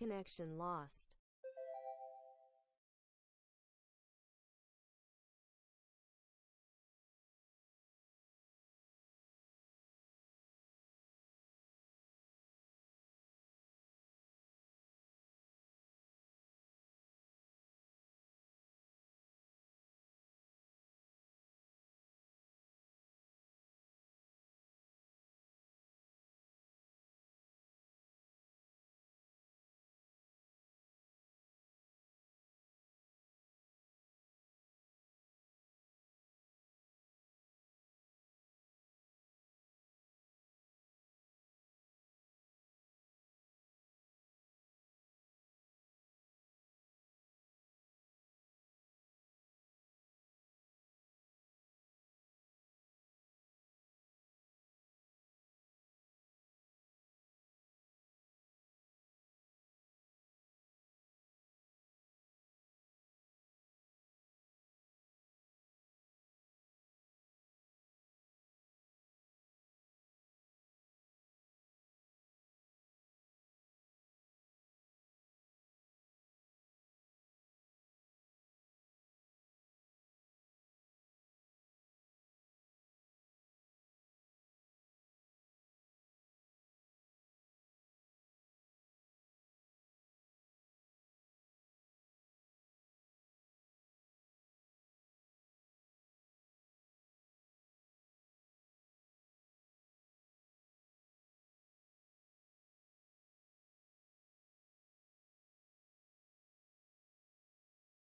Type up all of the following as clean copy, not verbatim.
Connection lost.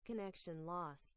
Connection lost.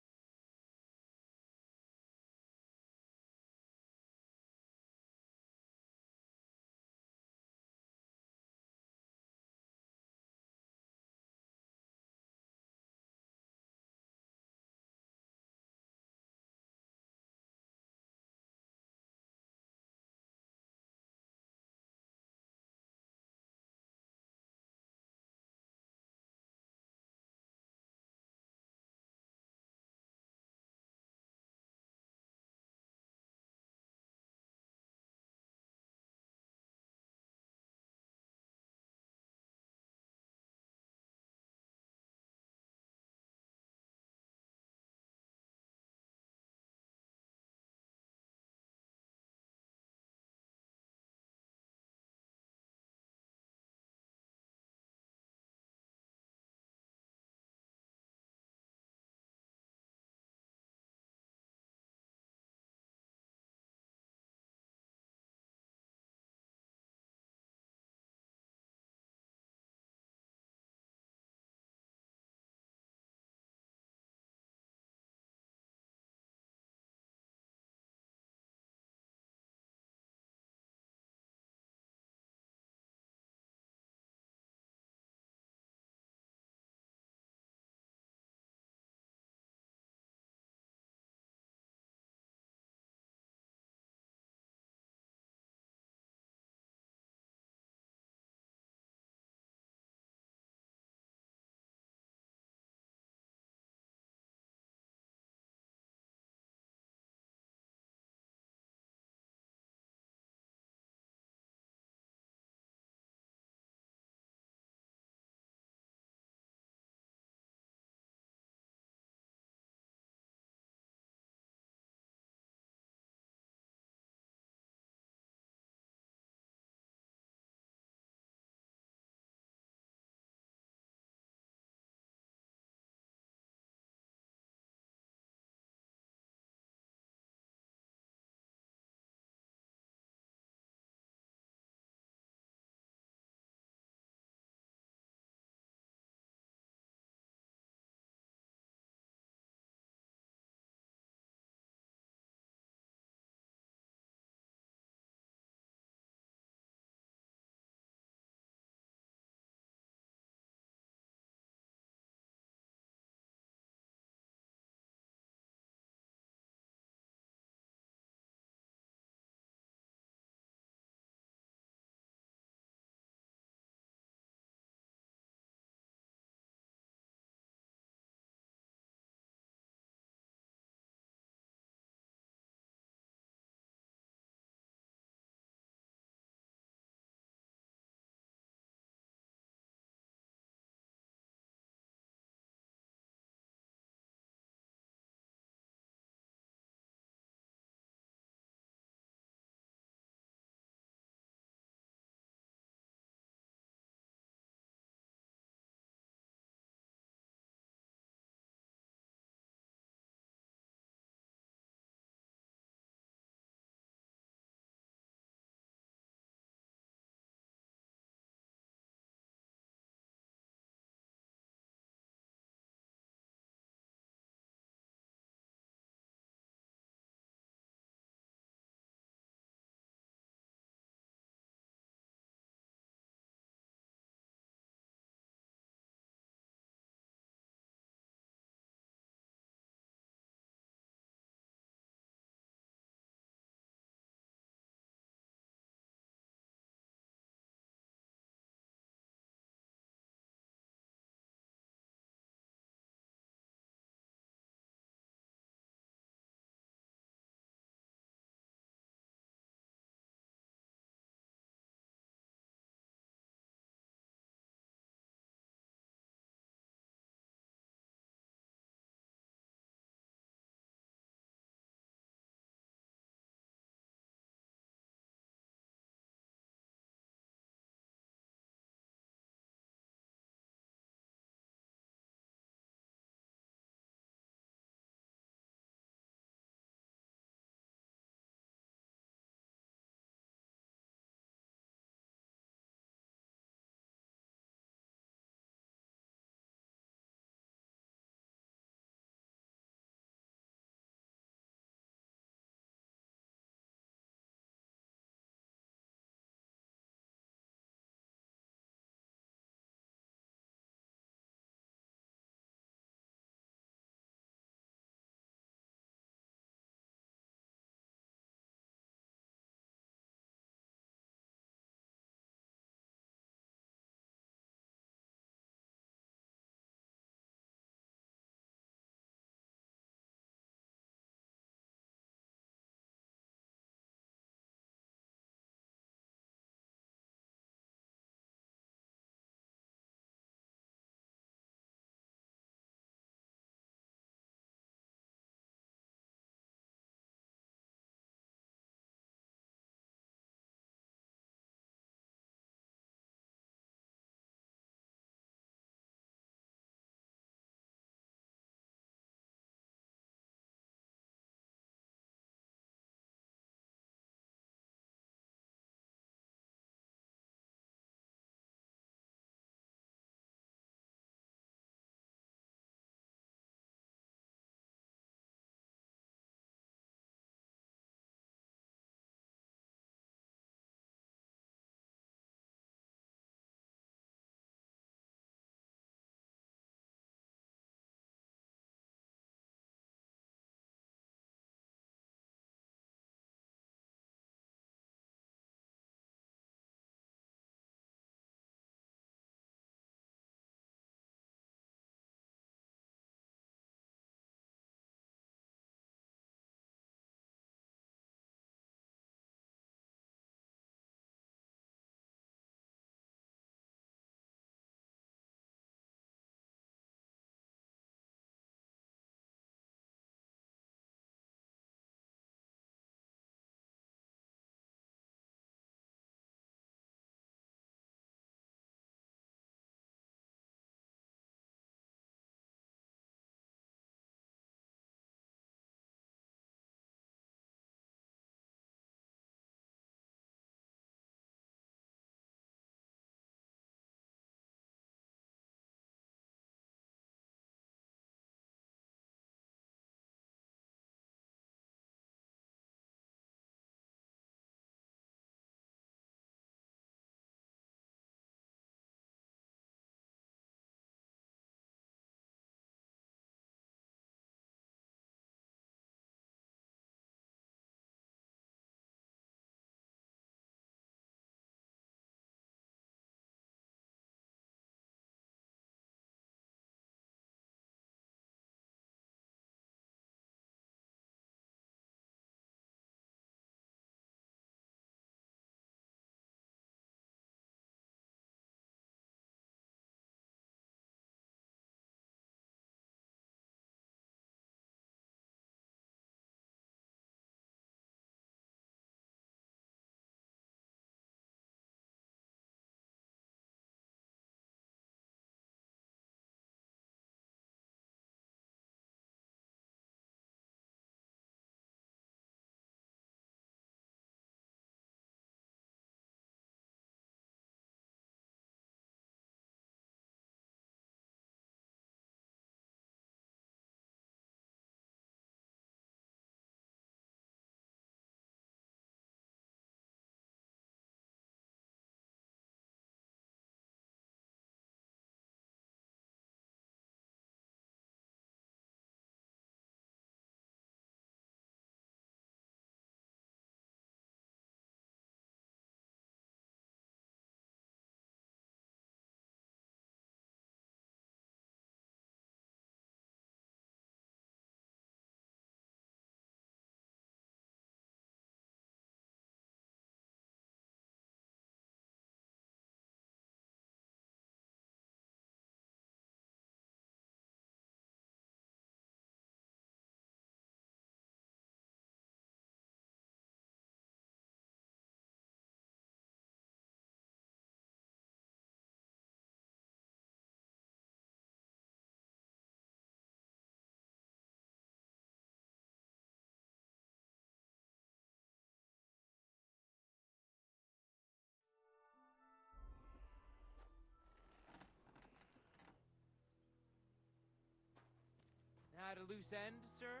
a loose end, sir?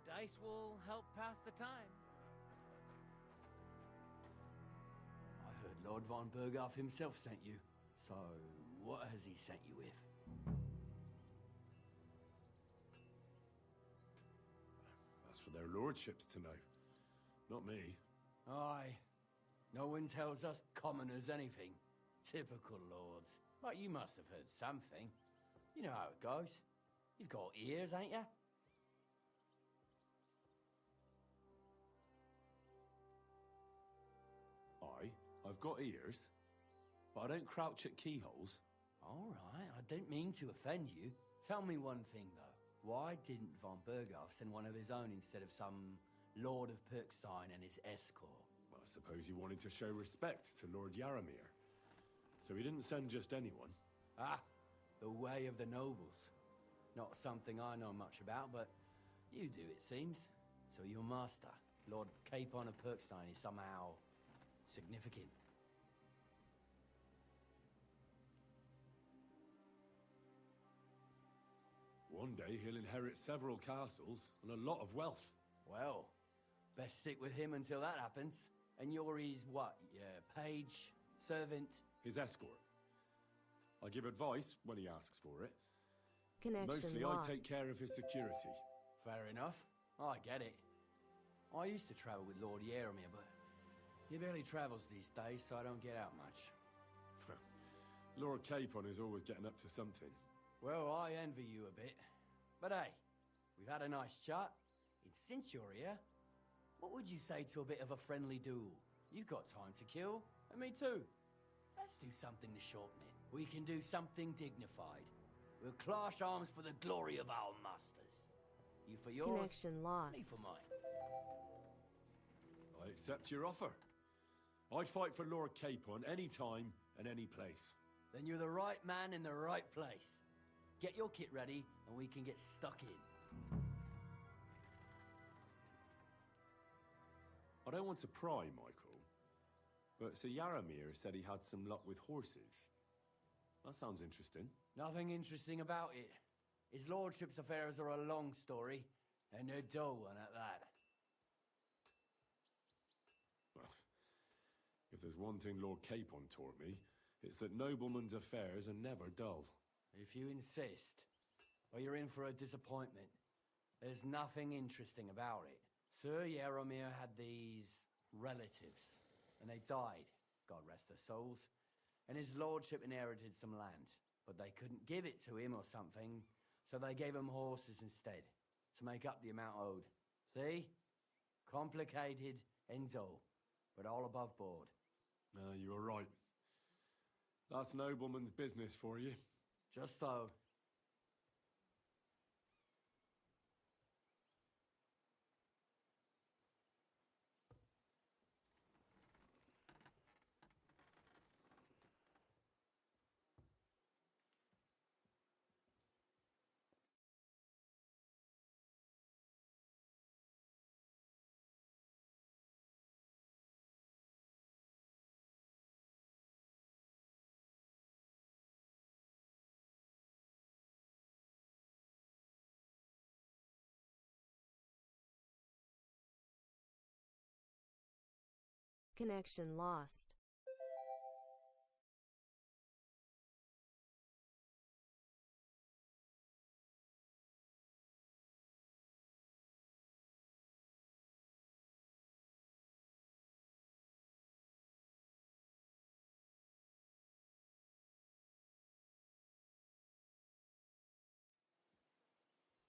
Dice will help pass the time. I heard Lord von Berghoff himself sent you. So, what has he sent you with? That's for their lordships to know. Not me. Aye. No one tells us commoners anything. Typical lords. But you must have heard something. You know how it goes. You've got ears, ain't ya? I've got ears, but I don't crouch at keyholes. All right, I didn't mean to offend you. Tell me one thing, though. Why didn't von Berghoff send one of his own instead of some Lord of Pirkstein and his escort? Well, I suppose he wanted to show respect to Lord Yaramir. So he didn't send just anyone. Ah, the way of the nobles. Not something I know much about, but you do, it seems. So your master, Lord Capon of Pirkstein, is somehow significant. One day he'll inherit several castles and a lot of wealth. Well, best stick with him until that happens. And you're his what? Page? Servant? His escort. I give advice when he asks for it. Connection Mostly lost. I take care of his security. Fair enough. I get it. I used to travel with Lord Yaramir, but he barely travels these days, so I don't get out much. Lord Capon is always getting up to something. Well, I envy you a bit. But hey, we've had a nice chat. And since you're here, what would you say to a bit of a friendly duel? You've got time to kill, and me too. Let's do something to shorten it. We can do something dignified. We'll clash arms for the glory of our masters. You for yours, Connection lost. me for mine. I accept your offer. I'd fight for Lord Capon any time and any place. Then you're the right man in the right place. Get your kit ready, and we can get stuck in. I don't want to pry, Michael, but Sir Yaramir said he had some luck with horses. That sounds interesting. Nothing interesting about it. His lordship's affairs are a long story, and a dull one at that. Well, if there's one thing Lord Capon taught me, it's that noblemen's affairs are never dull. If you insist, well, you're in for a disappointment. There's nothing interesting about it. Sir Yaramir had these relatives, and they died, God rest their souls, and his lordship inherited some land, but they couldn't give it to him or something, so they gave him horses instead, to make up the amount owed. See? Complicated and dull, but all above board. You are right. That's nobleman's business for you. Just so. Connection lost.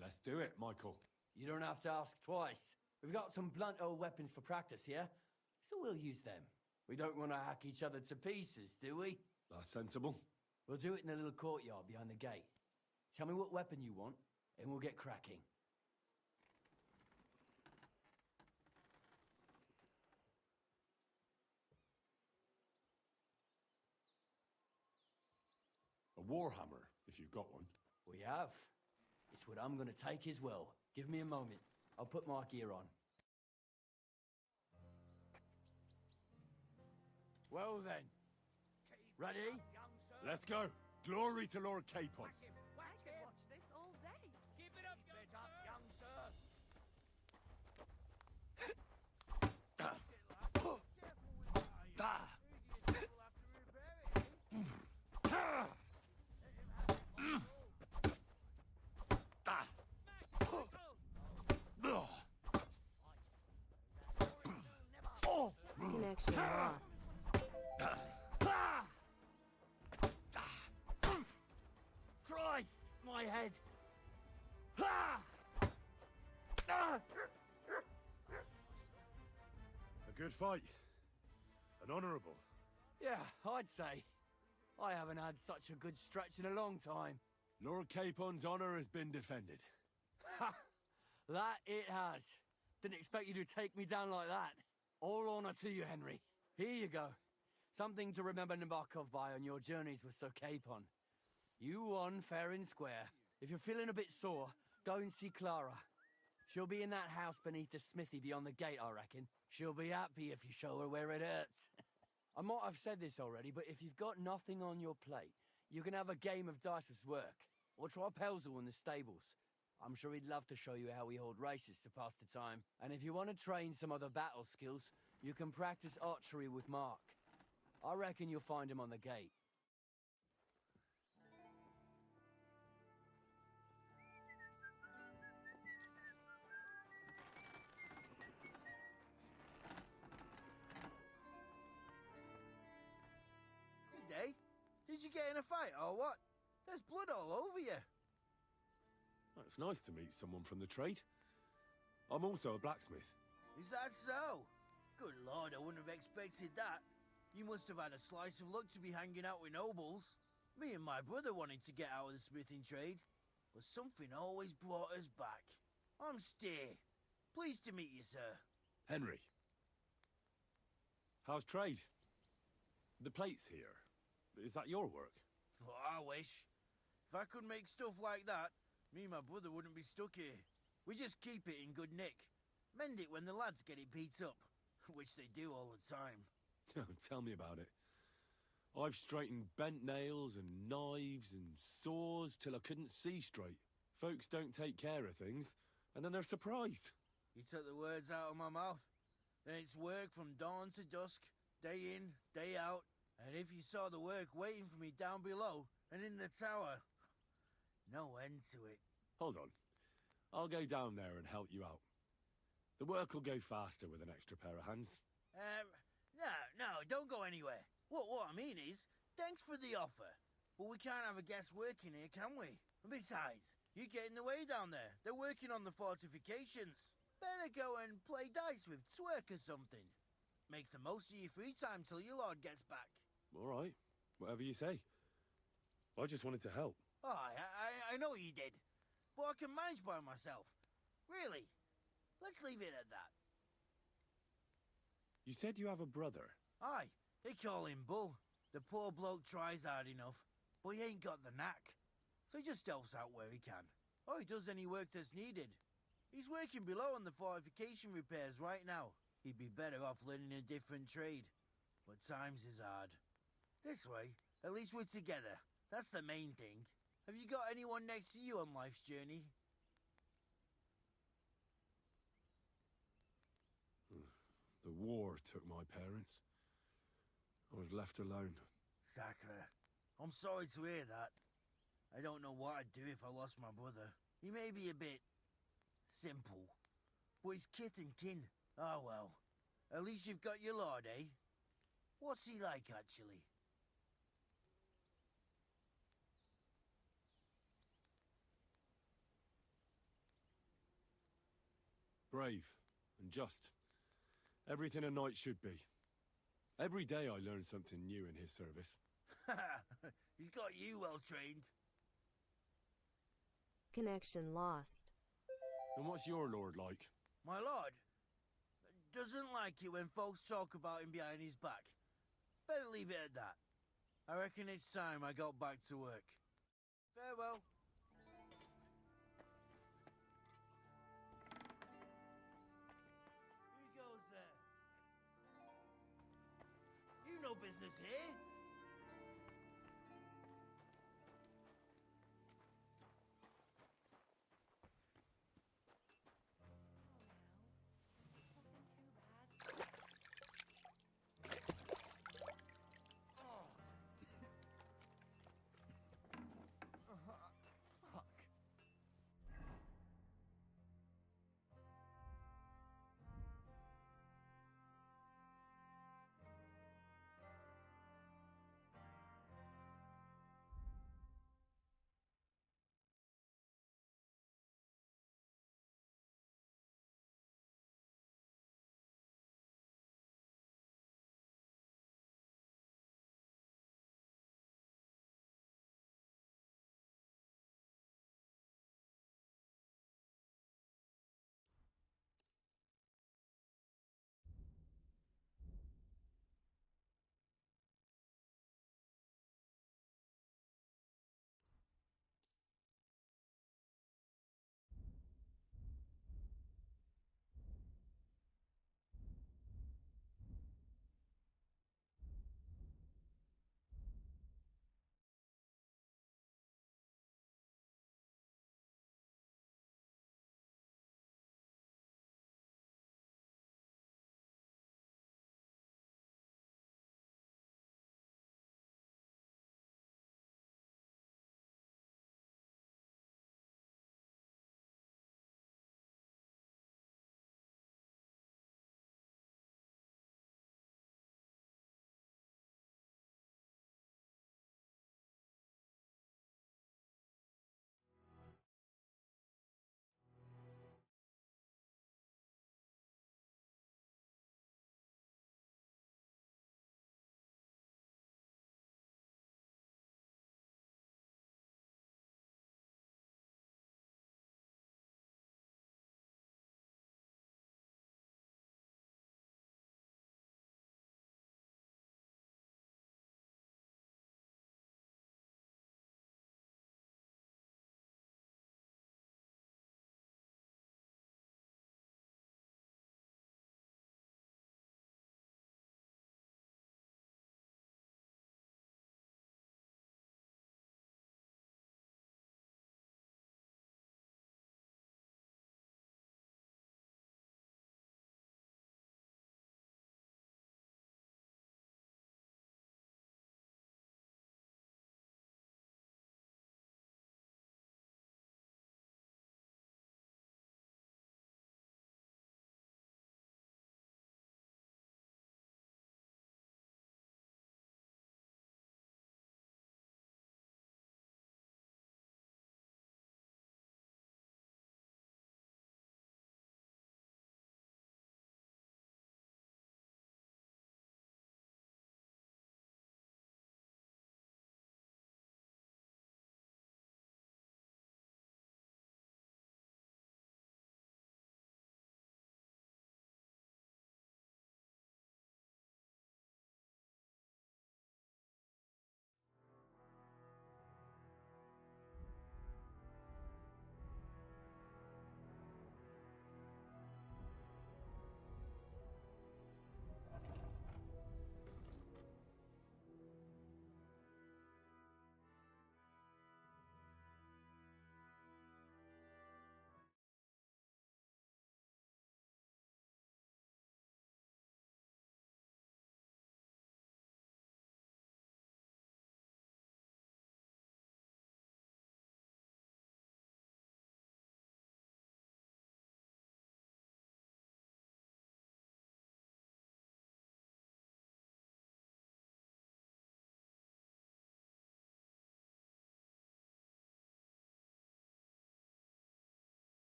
Let's do it, Michael. You don't have to ask twice. We've got some blunt old weapons for practice here, so we'll use them. We don't want to hack each other to pieces, do we? That's sensible. We'll do it in the little courtyard behind the gate. Tell me what weapon you want, and we'll get cracking. A warhammer, if you've got one. We have. It's what I'm gonna take as well. Give me a moment. I'll put my gear on. Well then. Ready? Let's go. Glory to Lord Capon. I could watch this all day. Keep it up, young Connection lost. Christ, my head! A good fight. An honourable. Yeah, I'd say. I haven't had such a good stretch in a long time. Lord Capon's honour has been defended. Ha! That it has. Didn't expect you to take me down like that. All honour to you, Henry. Here you go. Something to remember Nabokov by on your journeys with Sir Capon. You won fair and square. If you're feeling a bit sore, go and see Clara. She'll be in that house beneath the smithy beyond the gate, I reckon. She'll be happy if you show her where it hurts. I might have said this already, but if you've got nothing on your plate, you can have a game of dice's work. Or try Pelzel in the stables. I'm sure he'd love to show you how we hold races to pass the time. And if you want to train some other battle skills, you can practice archery with Mark. I reckon you'll find him on the gate. Good day. Did you get in a fight or what? There's blood all over you. It's nice to meet someone from the trade. I'm also a blacksmith. Is that so? Good lord, I wouldn't have expected that. You must have had a slice of luck to be hanging out with nobles. Me and my brother wanted to get out of the smithing trade, but something always brought us back. I'm Steer. Pleased to meet you, sir. Henry. How's trade? The plates here. Is that your work? Oh, I wish. If I could make stuff like that, me and my brother wouldn't be stuck here. We just keep it in good nick. Mend it when the lads get it beat up, which they do all the time. Tell me about it. I've straightened bent nails and knives and saws till I couldn't see straight. Folks don't take care of things, and then they're surprised. You took the words out of my mouth. Then it's work from dawn to dusk, day in, day out. And if you saw the work waiting for me down below and in the tower, no end to it. Hold on. I'll go down there and help you out. The work will go faster with an extra pair of hands. No, don't go anywhere. What I mean is, thanks for the offer. But we can't have a guest working here, can we? Besides, you get in the way down there. They're working on the fortifications. Better go and play dice with Twerk or something. Make the most of your free time till your lord gets back. All right. Whatever you say. I just wanted to help. Oh, I know you did. But I can manage by myself. Really. Let's leave it at that. You said you have a brother. Aye, they call him Bull. The poor bloke tries hard enough, but he ain't got the knack. So he just helps out where he can. Or he does any work that's needed. He's working below on the fortification repairs right now. He'd be better off learning a different trade. But times is hard. This way, at least we're together. That's the main thing. Have you got anyone next to you on life's journey? The war took my parents. I was left alone. Sacre. I'm sorry to hear that. I don't know what I'd do if I lost my brother. He may be a bit simple, but he's kith and kin. Oh well. At least you've got your lord, eh? What's he like, actually? Brave and just. Everything a knight should be. Every day I learn something new in his service. He's got you well trained. Connection lost. And what's your lord like? My lord doesn't like it when folks talk about him behind his back. Better leave it at that. I reckon it's time I got back to work. Farewell. Who goes there? You no business here. Fuck.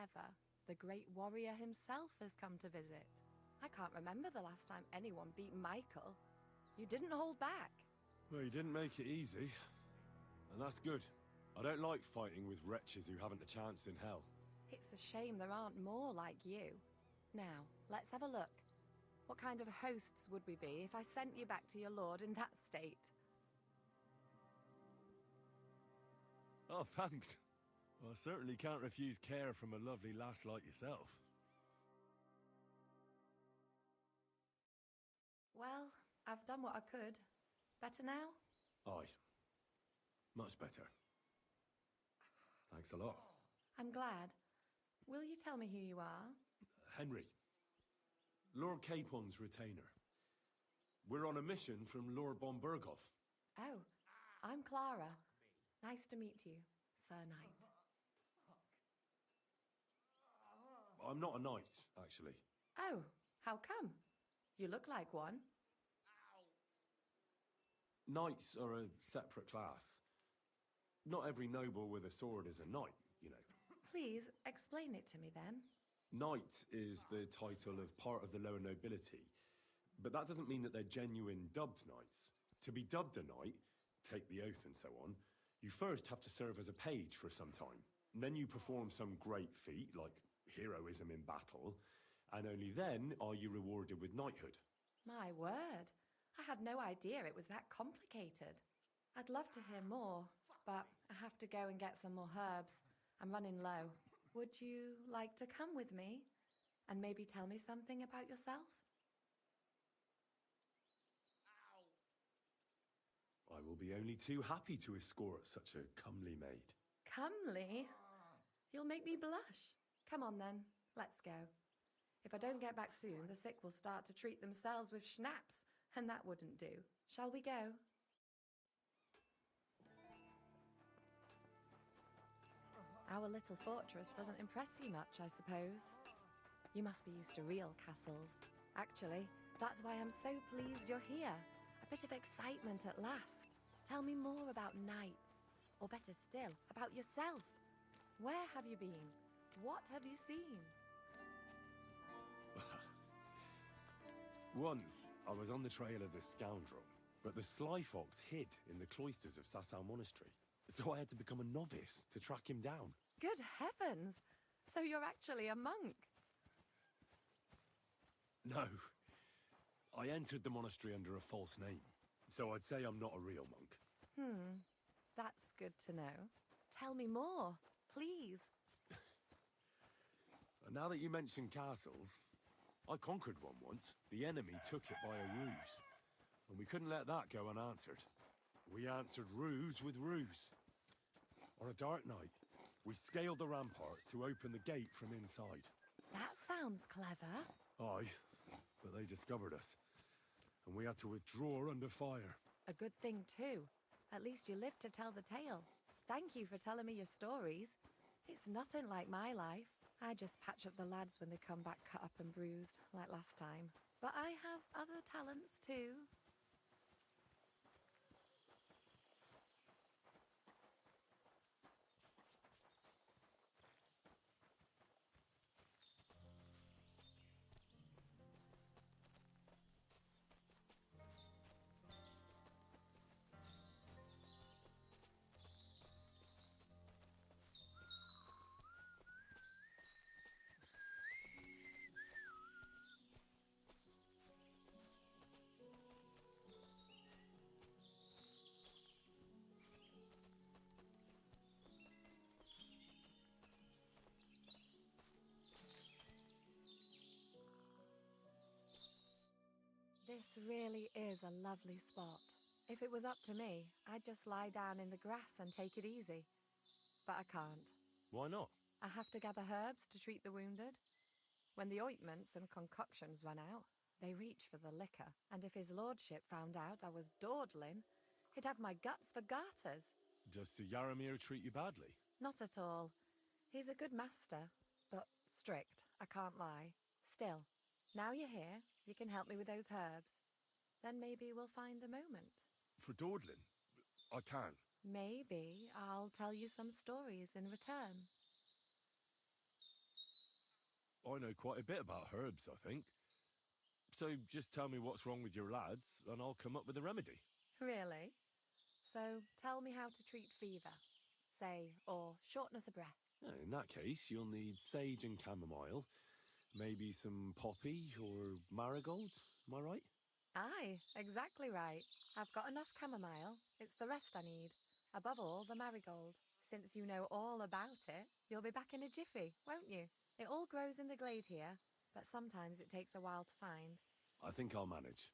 ever, the great warrior himself has come to visit. I can't remember the last time anyone beat Michael. You didn't hold back. Well, you didn't make it easy. And that's good. I don't like fighting with wretches who haven't a chance in hell. It's a shame there aren't more like you. Now, let's have a look. What kind of hosts would we be if I sent you back to your lord in that state? Oh, thanks. Well, I certainly can't refuse care from a lovely lass like yourself. Well, I've done what I could. Better now? Aye. Much better. Thanks a lot. I'm glad. Will you tell me who you are? Henry. Lord Capon's retainer. We're on a mission from Lord Bombergov. Oh, I'm Clara. Nice to meet you, Sir Knight. I'm not a knight, actually. Oh, how come? You look like one. Knights are a separate class. Not every noble with a sword is a knight, you know. Please, explain it to me then. Knight is the title of part of the lower nobility, but that doesn't mean that they're genuine dubbed knights. To be dubbed a knight, take the oath and so on, you first have to serve as a page for some time. And then you perform some great feat, like heroism in battle, and only then are you rewarded with knighthood. My word, I had no idea it was that complicated. I'd love to hear more, but I have to go and get some more herbs. I'm running low. Would you like to come with me and maybe tell me something about yourself? I will be only too happy to escort such a comely maid. Comely? You'll make me blush. Come on then, let's go. If I don't get back soon, the sick will start to treat themselves with schnapps, and that wouldn't do. Shall we go? Our little fortress doesn't impress you much, I suppose. You must be used to real castles. Actually, that's why I'm so pleased you're here. A bit of excitement at last. Tell me more about knights, or better still, about yourself. Where have you been? What have you seen? Once, I was on the trail of this scoundrel, but the sly fox hid in the cloisters of Sasau Monastery. So I had to become a novice to track him down. Good heavens! So you're actually a monk? No. I entered the monastery under a false name, so I'd say I'm not a real monk. That's good to know. Tell me more, please. And now that you mention castles, I conquered one once. The enemy took it by a ruse, and we couldn't let that go unanswered. We answered ruse with ruse. On a dark night, we scaled the ramparts to open the gate from inside. That sounds clever. Aye, but they discovered us, and we had to withdraw under fire. A good thing too. At least you lived to tell the tale. Thank you for telling me your stories. It's nothing like my life. I just patch up the lads when they come back cut up and bruised, like last time. But I have other talents too. This really is a lovely spot. If it was up to me, I'd just lie down in the grass and take it easy. But I can't. Why not? I have to gather herbs to treat the wounded. When the ointments and concoctions run out, they reach for the liquor, and if his lordship found out I was dawdling, he'd have my guts for garters. Does Sir Yaramir treat you badly? Not at all. He's a good master, but strict, I can't lie. Still, now you're here, you can help me with those herbs. Then maybe we'll find a moment. For dawdling? I can. Maybe I'll tell you some stories in return. I know quite a bit about herbs, I think. So just tell me what's wrong with your lads, and I'll come up with a remedy. Really? So tell me how to treat fever, say, or shortness of breath. In that case, you'll need sage and chamomile, maybe some poppy or marigold. Am I right? Aye, exactly right. I've got enough chamomile. It's the rest I need. Above all, the marigold. Since you know all about it, you'll be back in a jiffy, won't you? It all grows in the glade here, but sometimes it takes a while to find. I think I'll manage.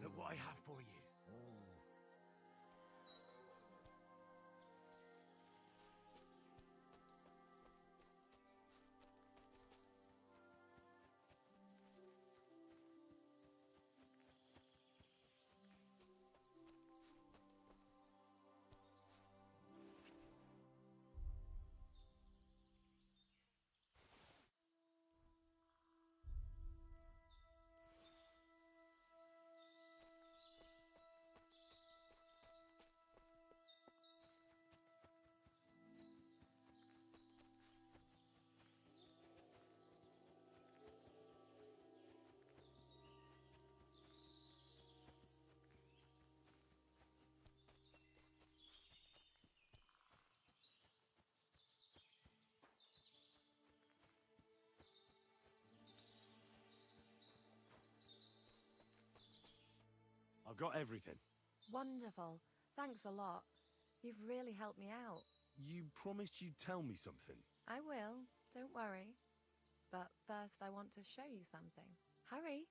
Look what I have for you. I've got everything. Wonderful. Thanks a lot. You've really helped me out. You promised you'd tell me something. I will, don't worry. But first I want to show you something. Hurry!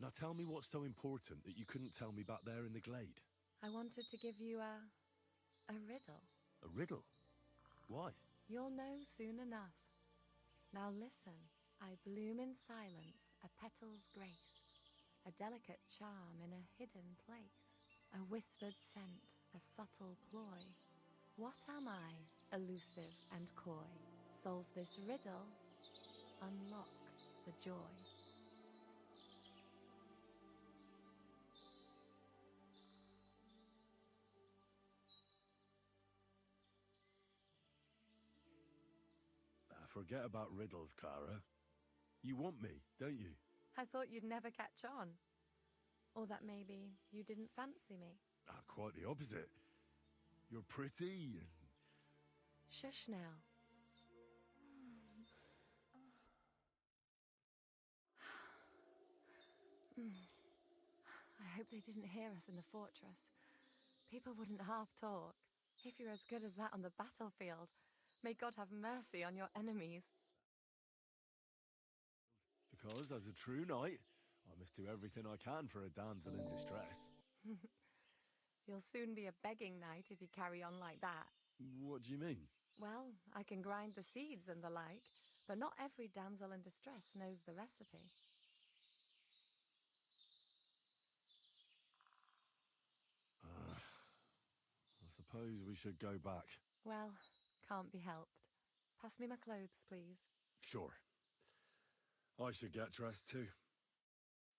Now tell me what's so important that you couldn't tell me back there in the glade. I wanted to give you a riddle. A riddle? Why? You'll know soon enough. Now listen. I bloom in silence, a petal's grace, a delicate charm in a hidden place, a whispered scent, a subtle ploy. What am I, elusive and coy? Solve this riddle, unlock the joy. Forget about riddles, Clara. You want me, don't you? I thought you'd never catch on. Or that maybe you didn't fancy me. Quite the opposite. You're pretty and... Shush now. hope they didn't hear us in the fortress. People wouldn't half talk. If you're as good as that on the battlefield, may God have mercy on your enemies. Because, as a true knight, I must do everything I can for a damsel in distress. You'll soon be a begging knight if you carry on like that. What do you mean? Well, I can grind the seeds and the like, but not every damsel in distress knows the recipe. I suppose we should go back. Well, can't be helped. Pass me my clothes, please. Sure. I should get dressed too.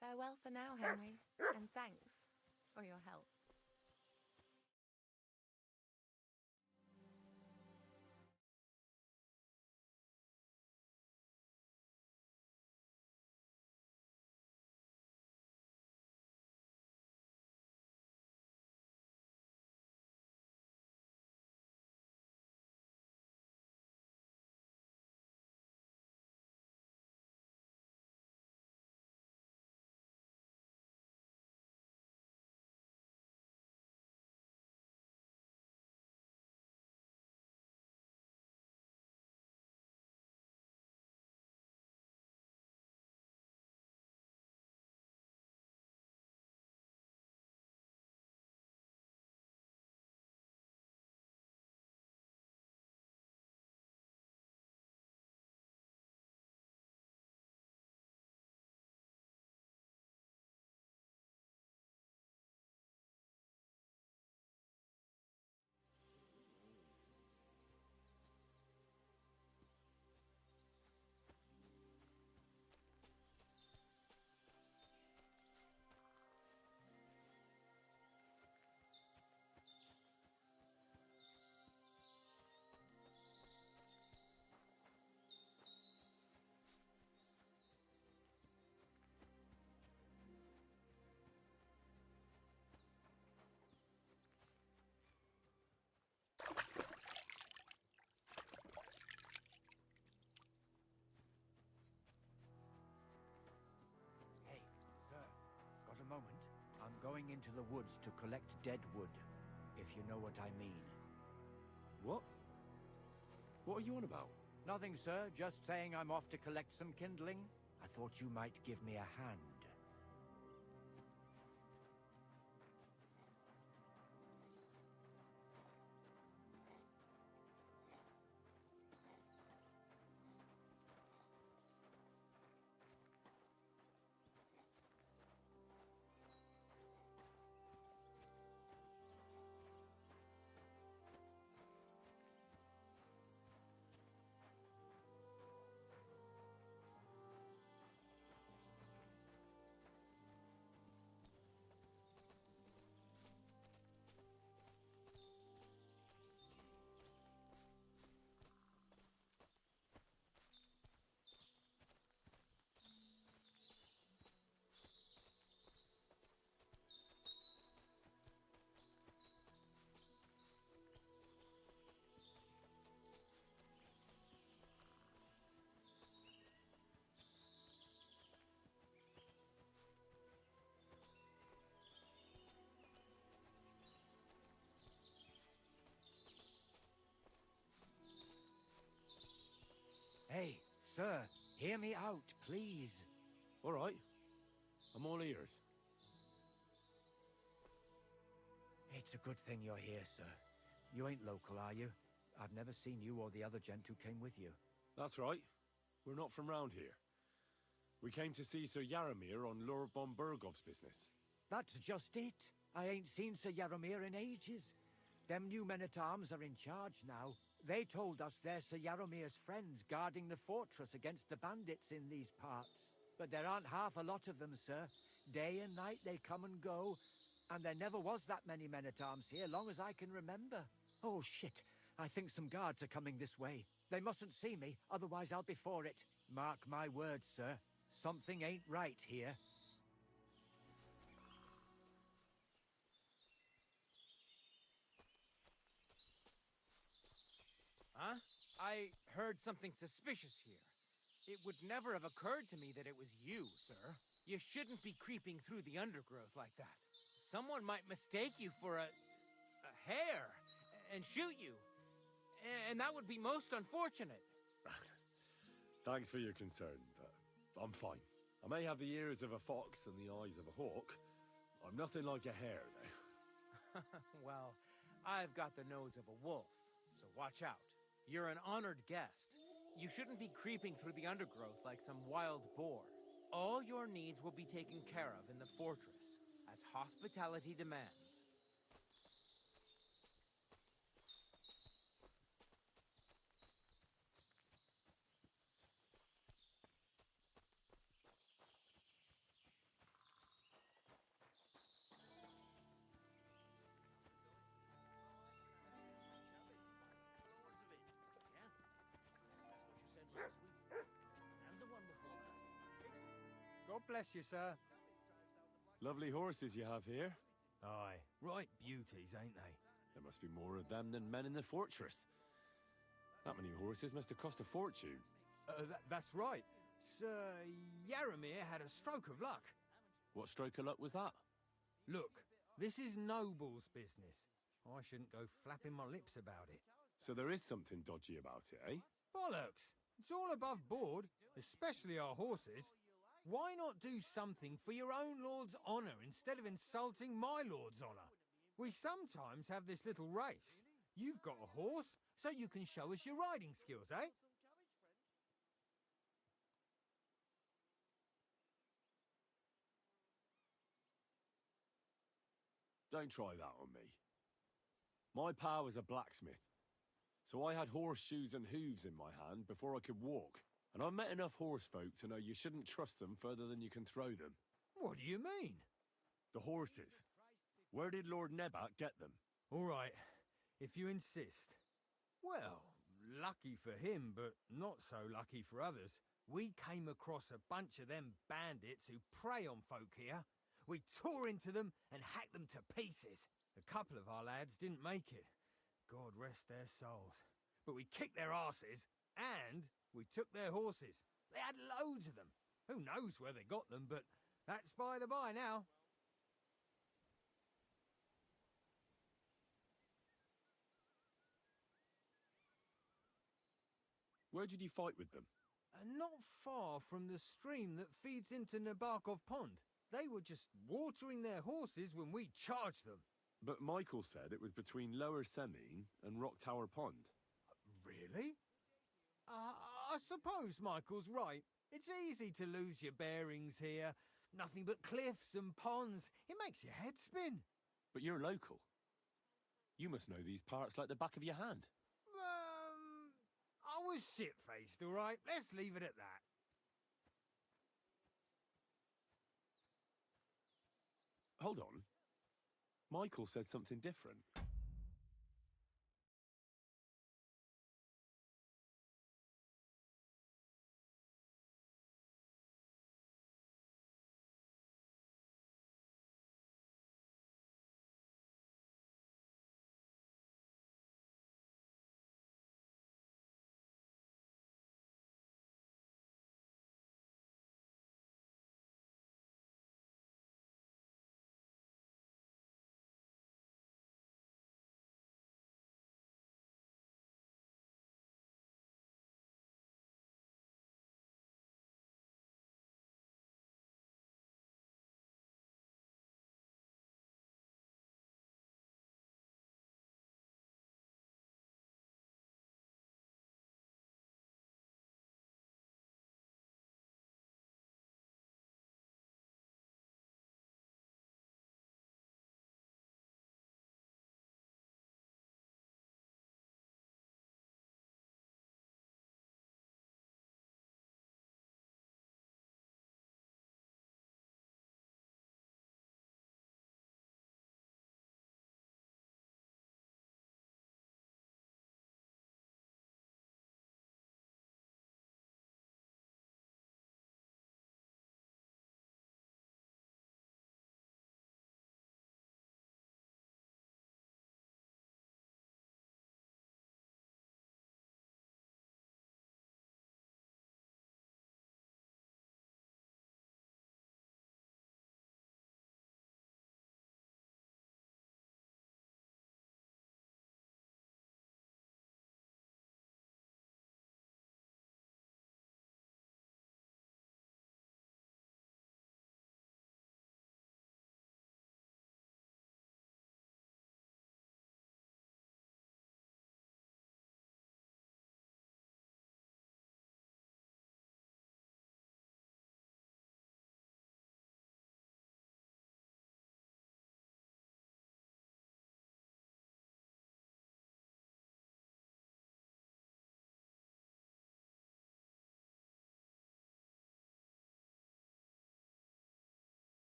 Farewell for now, Henry, and thanks for your help. Hey, sir, got a moment? I'm going into the woods to collect dead wood, if you know what I mean. What? What are you on about? Nothing, sir. Just saying I'm off to collect some kindling. I thought you might give me a hand. Hey, sir, hear me out, please. All right. I'm all ears. It's a good thing you're here, sir. You ain't local, are you? I've never seen you or the other gent who came with you. That's right. We're not from round here. We came to see Sir Yaramir on Lord von Burgov's business. That's just it. I ain't seen Sir Yaramir in ages. Them new men-at-arms are in charge now. They told us they're Sir Yaramir's friends guarding the fortress against the bandits in these parts. But there aren't half a lot of them, sir. Day and night they come and go, and there never was that many men-at-arms here, long as I can remember. Oh, shit. I think some guards are coming this way. They mustn't see me, otherwise I'll be for it. Mark my words, sir. Something ain't right here. Huh? I heard something suspicious here. It would never have occurred to me that it was you, sir. You shouldn't be creeping through the undergrowth like that. Someone might mistake you for a hare and shoot you. And that would be most unfortunate. Thanks for your concern, but I'm fine. I may have the ears of a fox and the eyes of a hawk. I'm nothing like a hare, though. Well, I've got the nose of a wolf, so watch out. You're an honored guest. You shouldn't be creeping through the undergrowth like some wild boar. All your needs will be taken care of in the fortress, as hospitality demands. God bless you, sir. Lovely horses you have here. Aye, right beauties, ain't they? There must be more of them than men in the fortress. That many horses must have cost a fortune. That's right. Sir Yaramir had a stroke of luck. What stroke of luck was that? Look, this is noble's business. I shouldn't go flapping my lips about it. So there is something dodgy about it, eh? Bollocks! It's all above board, especially our horses. Why not do something for your own lord's honour instead of insulting my lord's honour? We sometimes have this little race. You've got a horse, so you can show us your riding skills, eh? Don't try that on me. My pa was a blacksmith, so I had horseshoes and hooves in my hand before I could walk. And I've met enough horse folk to know you shouldn't trust them further than you can throw them. What do you mean? The horses. Where did Lord Nebat get them? All right, if you insist. Well, lucky for him, but not so lucky for others. We came across a bunch of them bandits who prey on folk here. We tore into them and hacked them to pieces. A couple of our lads didn't make it. God rest their souls. But we kicked their asses, and we took their horses. They had loads of them. Who knows where they got them, but that's by the by now. Where did you fight with them? Not far from the stream that feeds into Nabokov Pond. They were just watering their horses when we charged them. But Michael said it was between Lower Semine and Rock Tower Pond. Really? I suppose Michael's right. It's easy to lose your bearings here. Nothing but cliffs and ponds. It makes your head spin. But you're local. You must know these parts like the back of your hand. I was shit-faced, all right? Let's leave it at that. Hold on. Michael said something different.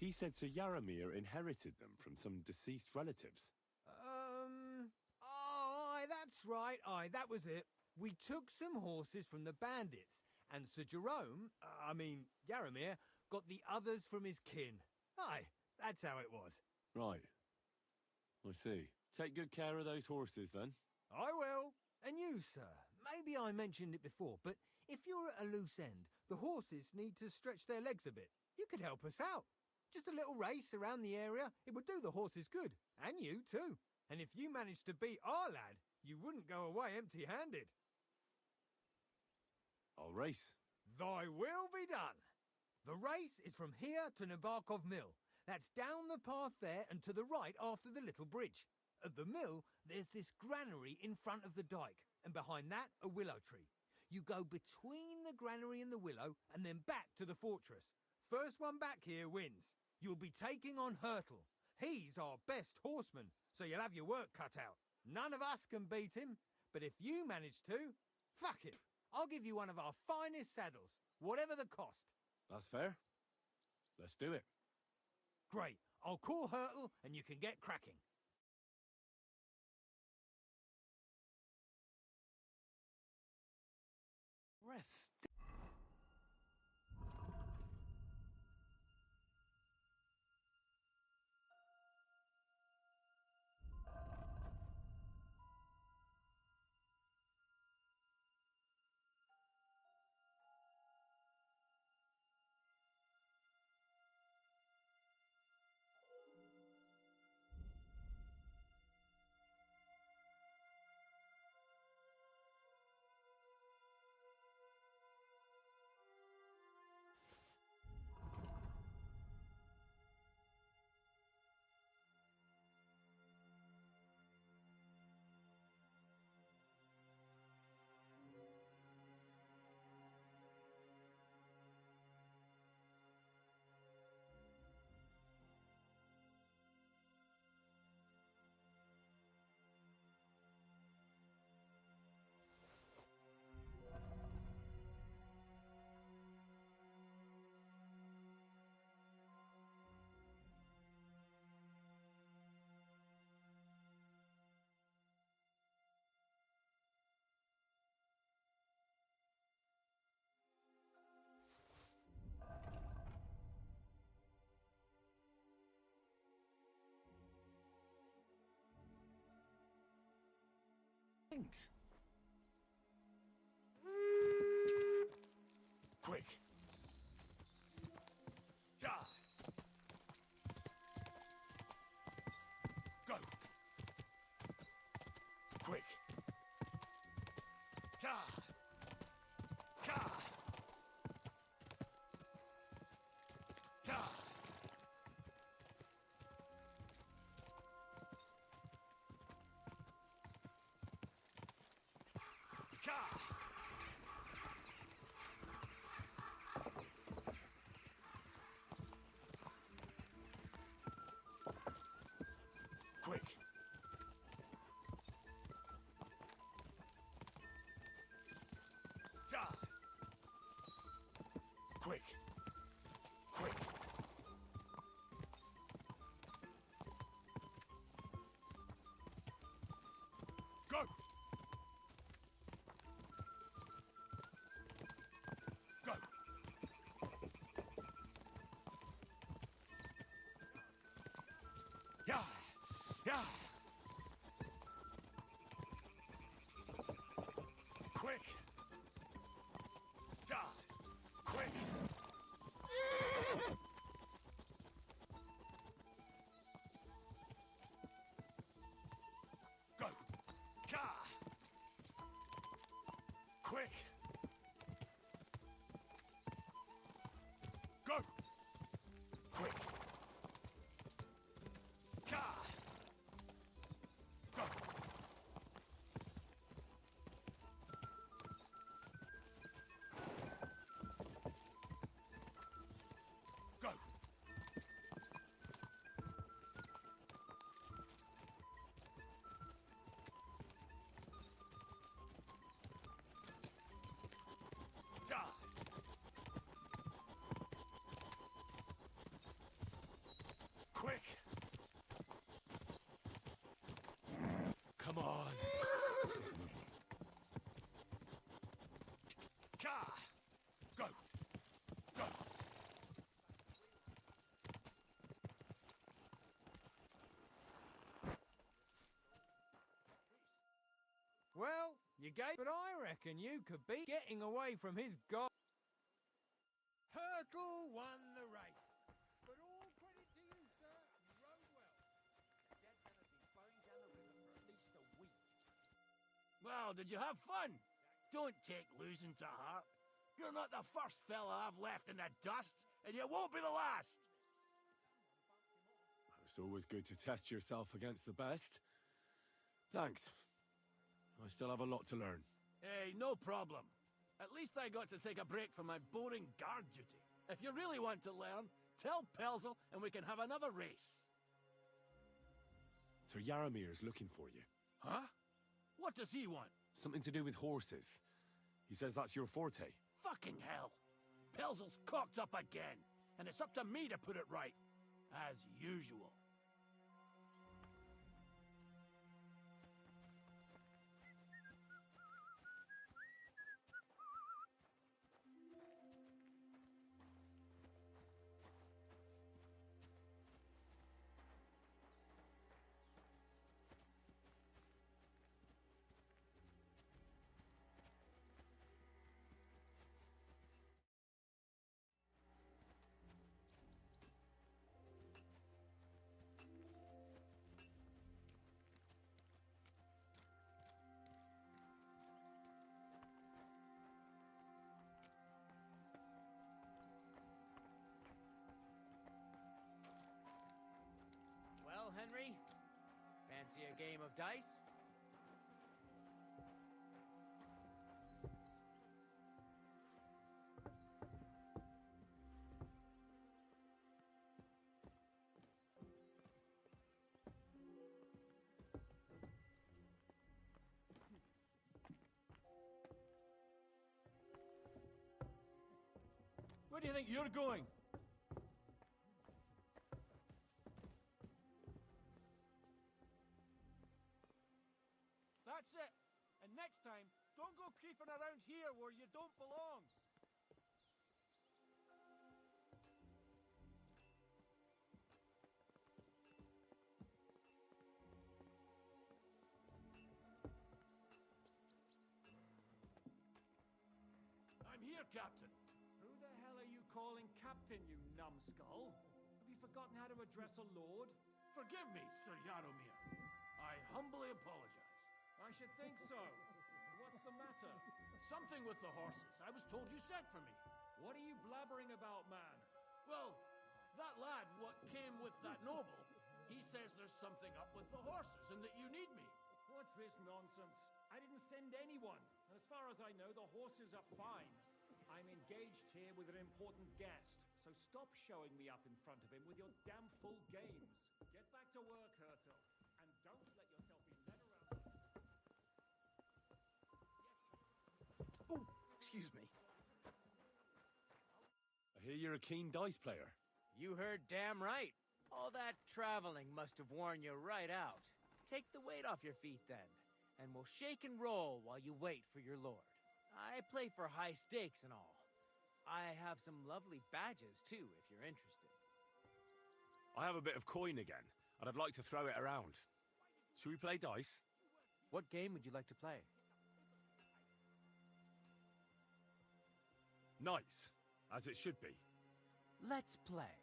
He said Sir Yaramir inherited them from some deceased relatives. Aye, that's right. Aye, that was it. We took some horses from the bandits, and Sir Jerome, Yaramir, got the others from his kin. Aye, that's how it was. Right. I see. Take good care of those horses, then. I will. And you, sir, maybe I mentioned it before, but if you're at a loose end, the horses need to stretch their legs a bit. You could help us out. Just a little race around the area, it would do the horses good. And you, too. And if you managed to beat our lad, you wouldn't go away empty-handed. I'll race. Thy will be done. The race is from here to Nabokov Mill. That's down the path there and to the right after the little bridge. At the mill, there's this granary in front of the dike, and behind that, a willow tree. You go between the granary and the willow, and then back to the fortress. First one back here wins. You'll be taking on Hurtle. He's our best horseman, so you'll have your work cut out. None of us can beat him, but if you manage to, fuck it. I'll give you one of our finest saddles, whatever the cost. That's fair. Let's do it. Great. I'll call Hurtle, and you can get cracking. Breath. Thanks. Quick. Ja. Go. Quick. Ja. Ja. Ja. Ja. Quick. Ja. Quick. Quick. Go. Go. Yeah. Yeah. Quick. Yeah. Quick. Go. Yeah. Quick. Go. Quick. Yeah. Go. Go. guy, but I reckon you could be getting away from his god. Hurtle won the race. But all credit to you, sir. You rode well. Dad's gonna be going down the river for at least a week. Well, did you have fun? Don't take losing to heart. You're not the first fella I've left in the dust, and you won't be the last. It's always good to test yourself against the best. Thanks. I still have a lot to learn. Hey, no problem. At least I got to take a break from my boring guard duty. If you really want to learn, tell Pelzel and we can have another race. Sir Yaramir's looking for you. Huh? What does he want? Something to do with horses. He says that's your forte. Fucking hell. Pelzel's cocked up again, and it's up to me to put it right. As usual. Well, Henry, fancy a game of dice? Where do you think you're going? That's it. And next time, don't go creeping around here where you don't belong. I'm here, Captain. Who the hell are you calling captain, you numbskull? Have you forgotten how to address a lord? Forgive me, Sir Yaromir. I humbly apologize. I should think so. What's the matter? Something with the horses. I was told you sent for me. What are you blabbering about, man? Well, that lad what came with that noble, he says there's something up with the horses and that you need me. What's this nonsense? I didn't send anyone. And as far as I know, the horses are fine. I'm engaged here with an important guest, so stop showing me up in front of him with your damn full games. Get back to work, Hertel, and don't let yourself be led around. Oh, excuse me. I hear you're a keen dice player. You heard damn right. All that traveling must have worn you right out. Take the weight off your feet then, and we'll shake and roll while you wait for your lord. I play for high stakes and all. I have some lovely badges too, if you're interested. I have a bit of coin again, and I'd like to throw it around. Should we play dice? What game would you like to play? Nice, as it should be. Let's play.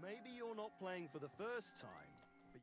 Maybe you're not playing for the first time, but...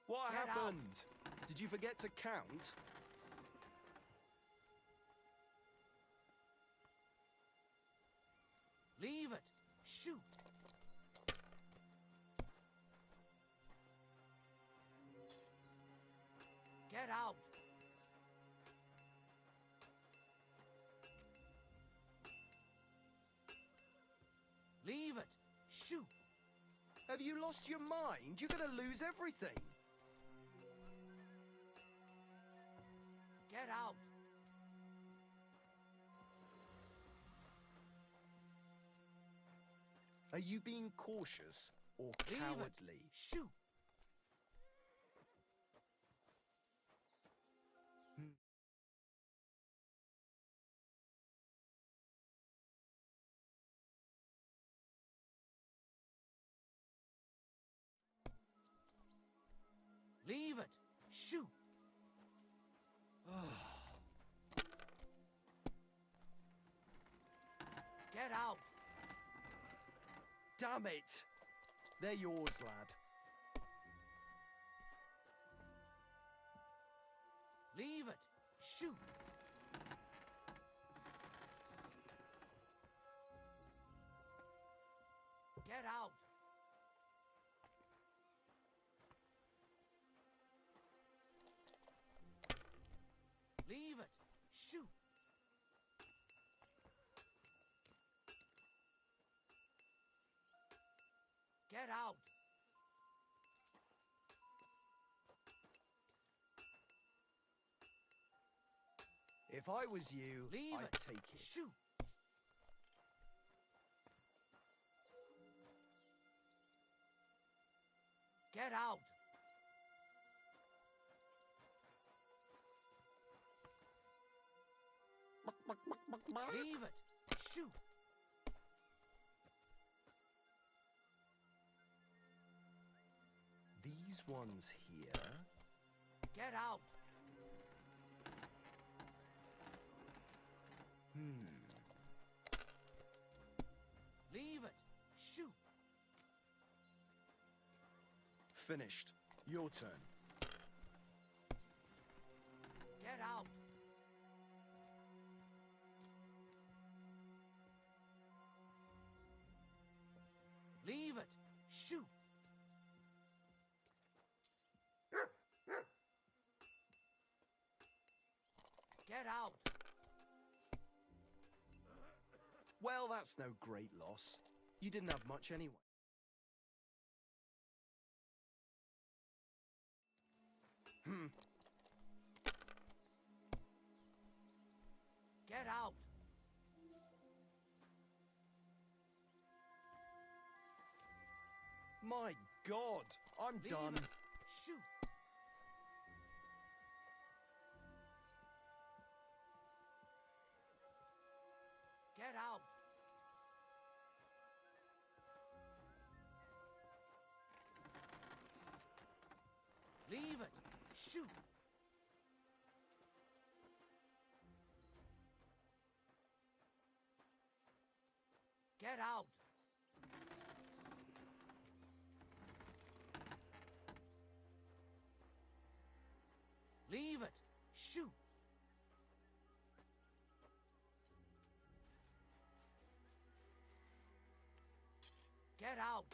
What Get out. happened? Did you forget to count? Leave it. Shoot. Get out. Leave it. Shoot. Have you lost your mind? You're gonna lose everything. Get out. Are you being cautious or Leave cowardly? it. Shoot. Leave it. Shoot. Get out. Damn it! They're yours, lad. Leave it. Shoot. Get out. Leave it. Shoot. Get out. If I was you, Leave I'd it. take it. Shoot. Get out. Leave it. Shoot. These ones here. Get out. Leave it. Shoot. Finished. Your turn. Get out. Leave it. Shoot. Get out. Well, that's no great loss. You didn't have much anyway. Get out. My God, I'm Leave done. it. Shoot. Get out. Leave it. Shoot. Get out. Leave it. Shoot. Get out.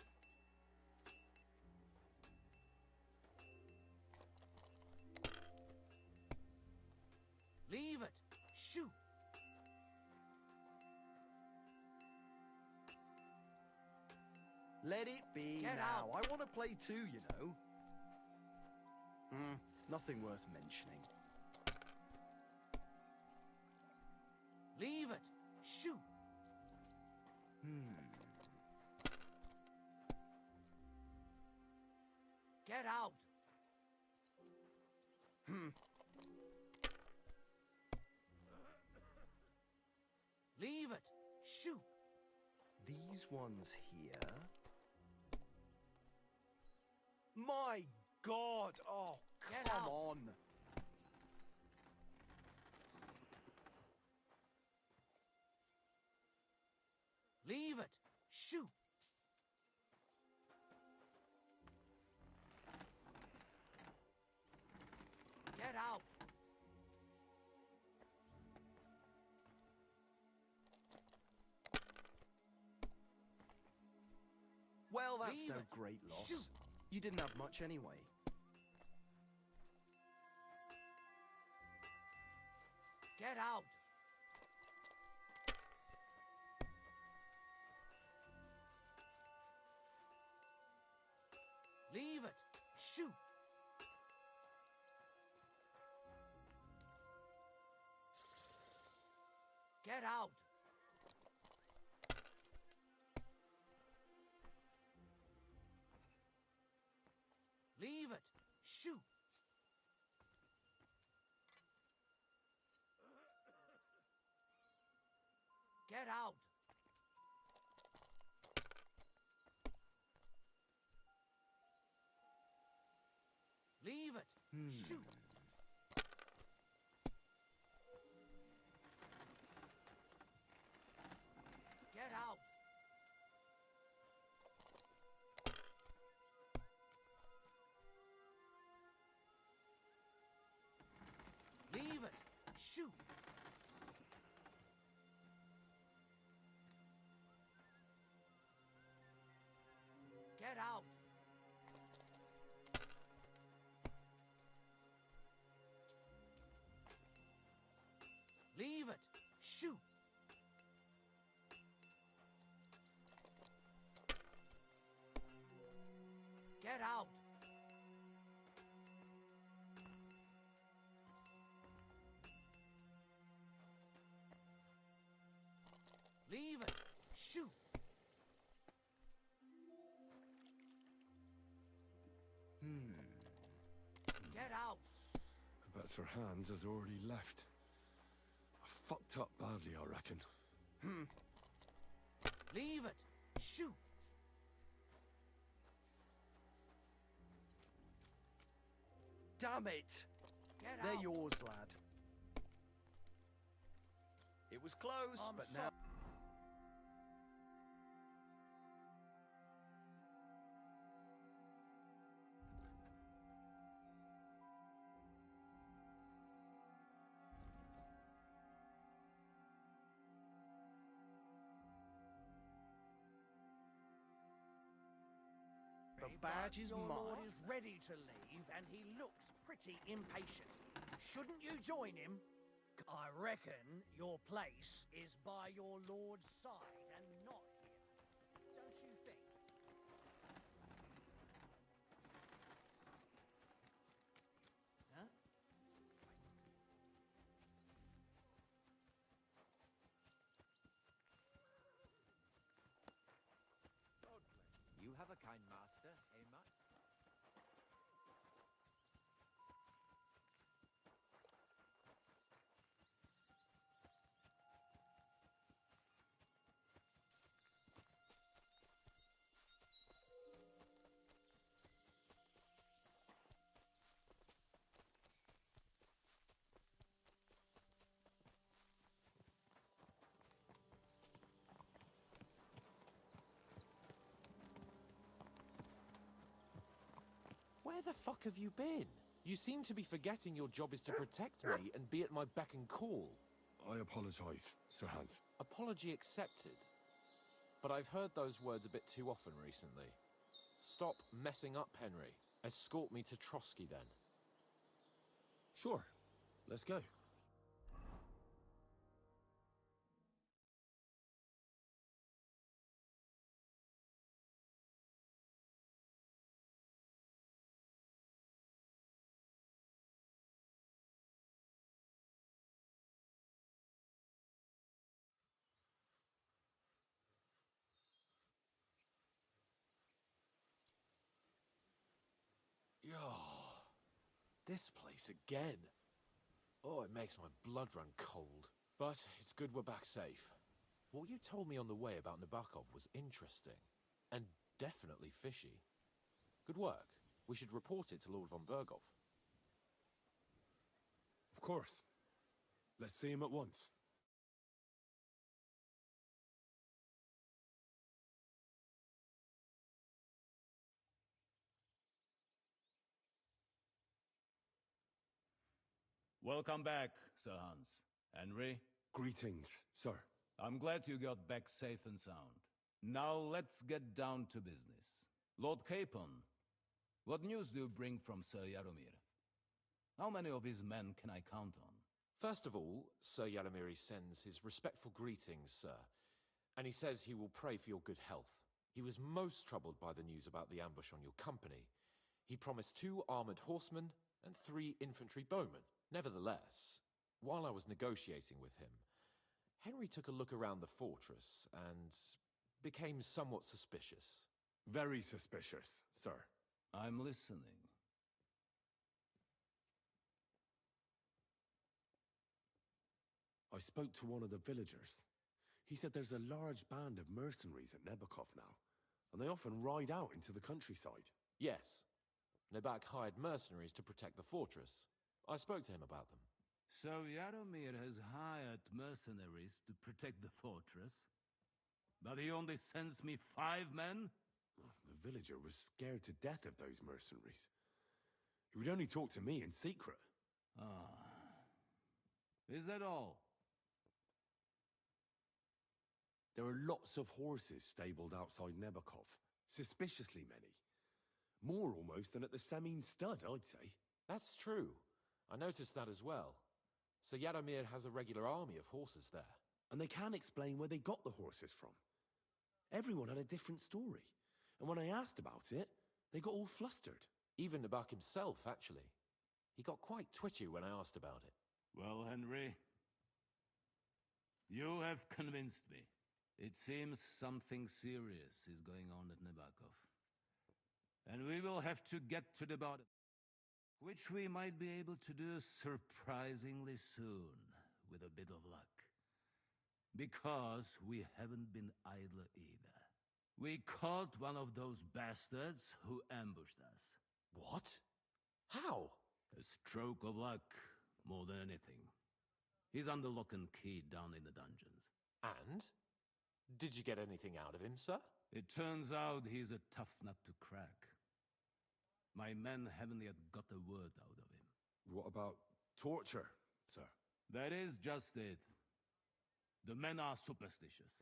Leave it. Shoot. Let it be Get now. out. I want to play too, you know. Nothing worth mentioning. Leave it. Shoot. Get out. Leave it. Shoot. These ones here. My God! Oh, Get come out. on! Leave it. Shoot. That's Leave no it. great loss. Shoot. You didn't have much anyway. Get out! Leave it! Shoot! Get out! Leave it! Shoot! Get out! Leave it! Shoot! Get out! Leave it! Shoot! Get out! Leave it! Shoot! Get out! Leave it! Shoot! Get out! But Sir Hans has already left. I fucked up badly, I reckon. Leave it! Shoot! Damn it! Get They're out! yours, lad. It was close, I'm but sorry. now... The badge is Your lord mine. is ready to leave, and he looks pretty impatient. Shouldn't you join him? I reckon your place is by your lord's side and not here. Don't you think? Huh? You have a kind master, eh, Matt? Where the fuck have you been? You seem to be forgetting your job is to protect me and be at my beck and call. I apologise, Sir Hans. Apology accepted. But I've heard those words a bit too often recently. Stop messing up, Henry. Escort me to Trotsky, then. Sure. Let's go. Oh, this place again. Oh, it makes my blood run cold. But it's good we're back safe. What you told me on the way about Nabokov was interesting. And definitely fishy. Good work. We should report it to Lord von Berghoff. Of course. Let's see him at once. Welcome back, Sir Hans. Henry, Greetings, sir. I'm glad you got back safe and sound. Now let's get down to business. Lord Capon, what news do you bring from Sir Yaromir? How many of his men can I count on? First of all, Sir Yaramiri sends his respectful greetings, sir. And he says he will pray for your good health. He was most troubled by the news about the ambush on your company. He promised 2 armored horsemen and 3 infantry bowmen. Nevertheless, while I was negotiating with him, Henry took a look around the fortress and became somewhat suspicious. Very suspicious, sir. I'm listening. I spoke to one of the villagers. He said there's a large band of mercenaries at Nebakov now, and they often ride out into the countryside. Yes. Nebak hired mercenaries to protect the fortress. I spoke to him about them. So Yaromir has hired mercenaries to protect the fortress? But he only sends me 5 men? The villager was scared to death of those mercenaries. He would only talk to me in secret. Ah. Is that all? There are lots of horses stabled outside Nebakov. Suspiciously many. More almost than at the Semine stud, I'd say. That's true. I noticed that as well. So Yaromir has a regular army of horses there. And they can't explain where they got the horses from. Everyone had a different story. And when I asked about it, they got all flustered. Even Nebak himself, actually. He got quite twitchy when I asked about it. Well, Henry, you have convinced me. It seems something serious is going on at Nebakov. And we will have to get to the bottom, which we might be able to do surprisingly soon, with a bit of luck. Because we haven't been idle either. We caught one of those bastards who ambushed us. What? How? A stroke of luck, more than anything. He's under lock and key down in the dungeons. And? Did you get anything out of him, sir? It turns out he's a tough nut to crack. My men haven't yet got a word out of him. What about torture, sir? That is just it. The men are superstitious.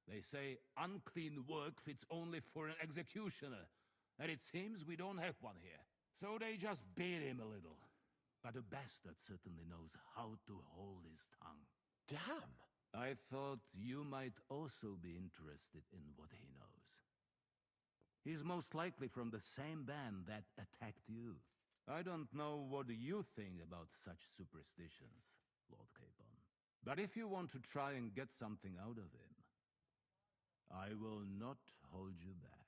They say unclean work fits only for an executioner, and it seems we don't have one here. So they just beat him a little. But the bastard certainly knows how to hold his tongue. Damn! I thought you might also be interested in what he knows. He's most likely from the same band that attacked you. I don't know what you think about such superstitions, Lord Capon. But if you want to try and get something out of him, I will not hold you back.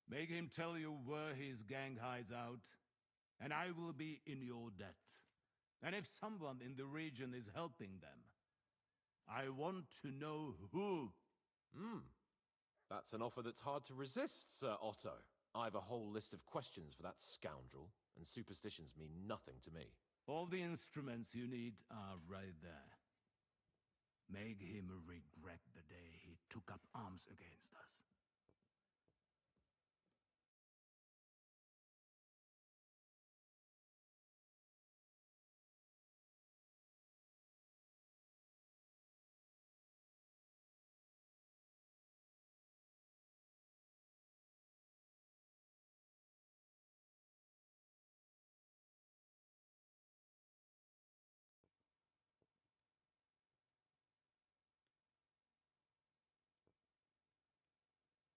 Make him tell you where his gang hides out, and I will be in your debt. And if someone in the region is helping them, I want to know who. That's an offer that's hard to resist, Sir Otto. I've a whole list of questions for that scoundrel, and superstitions mean nothing to me. All the instruments you need are right there. Make him regret the day he took up arms against us.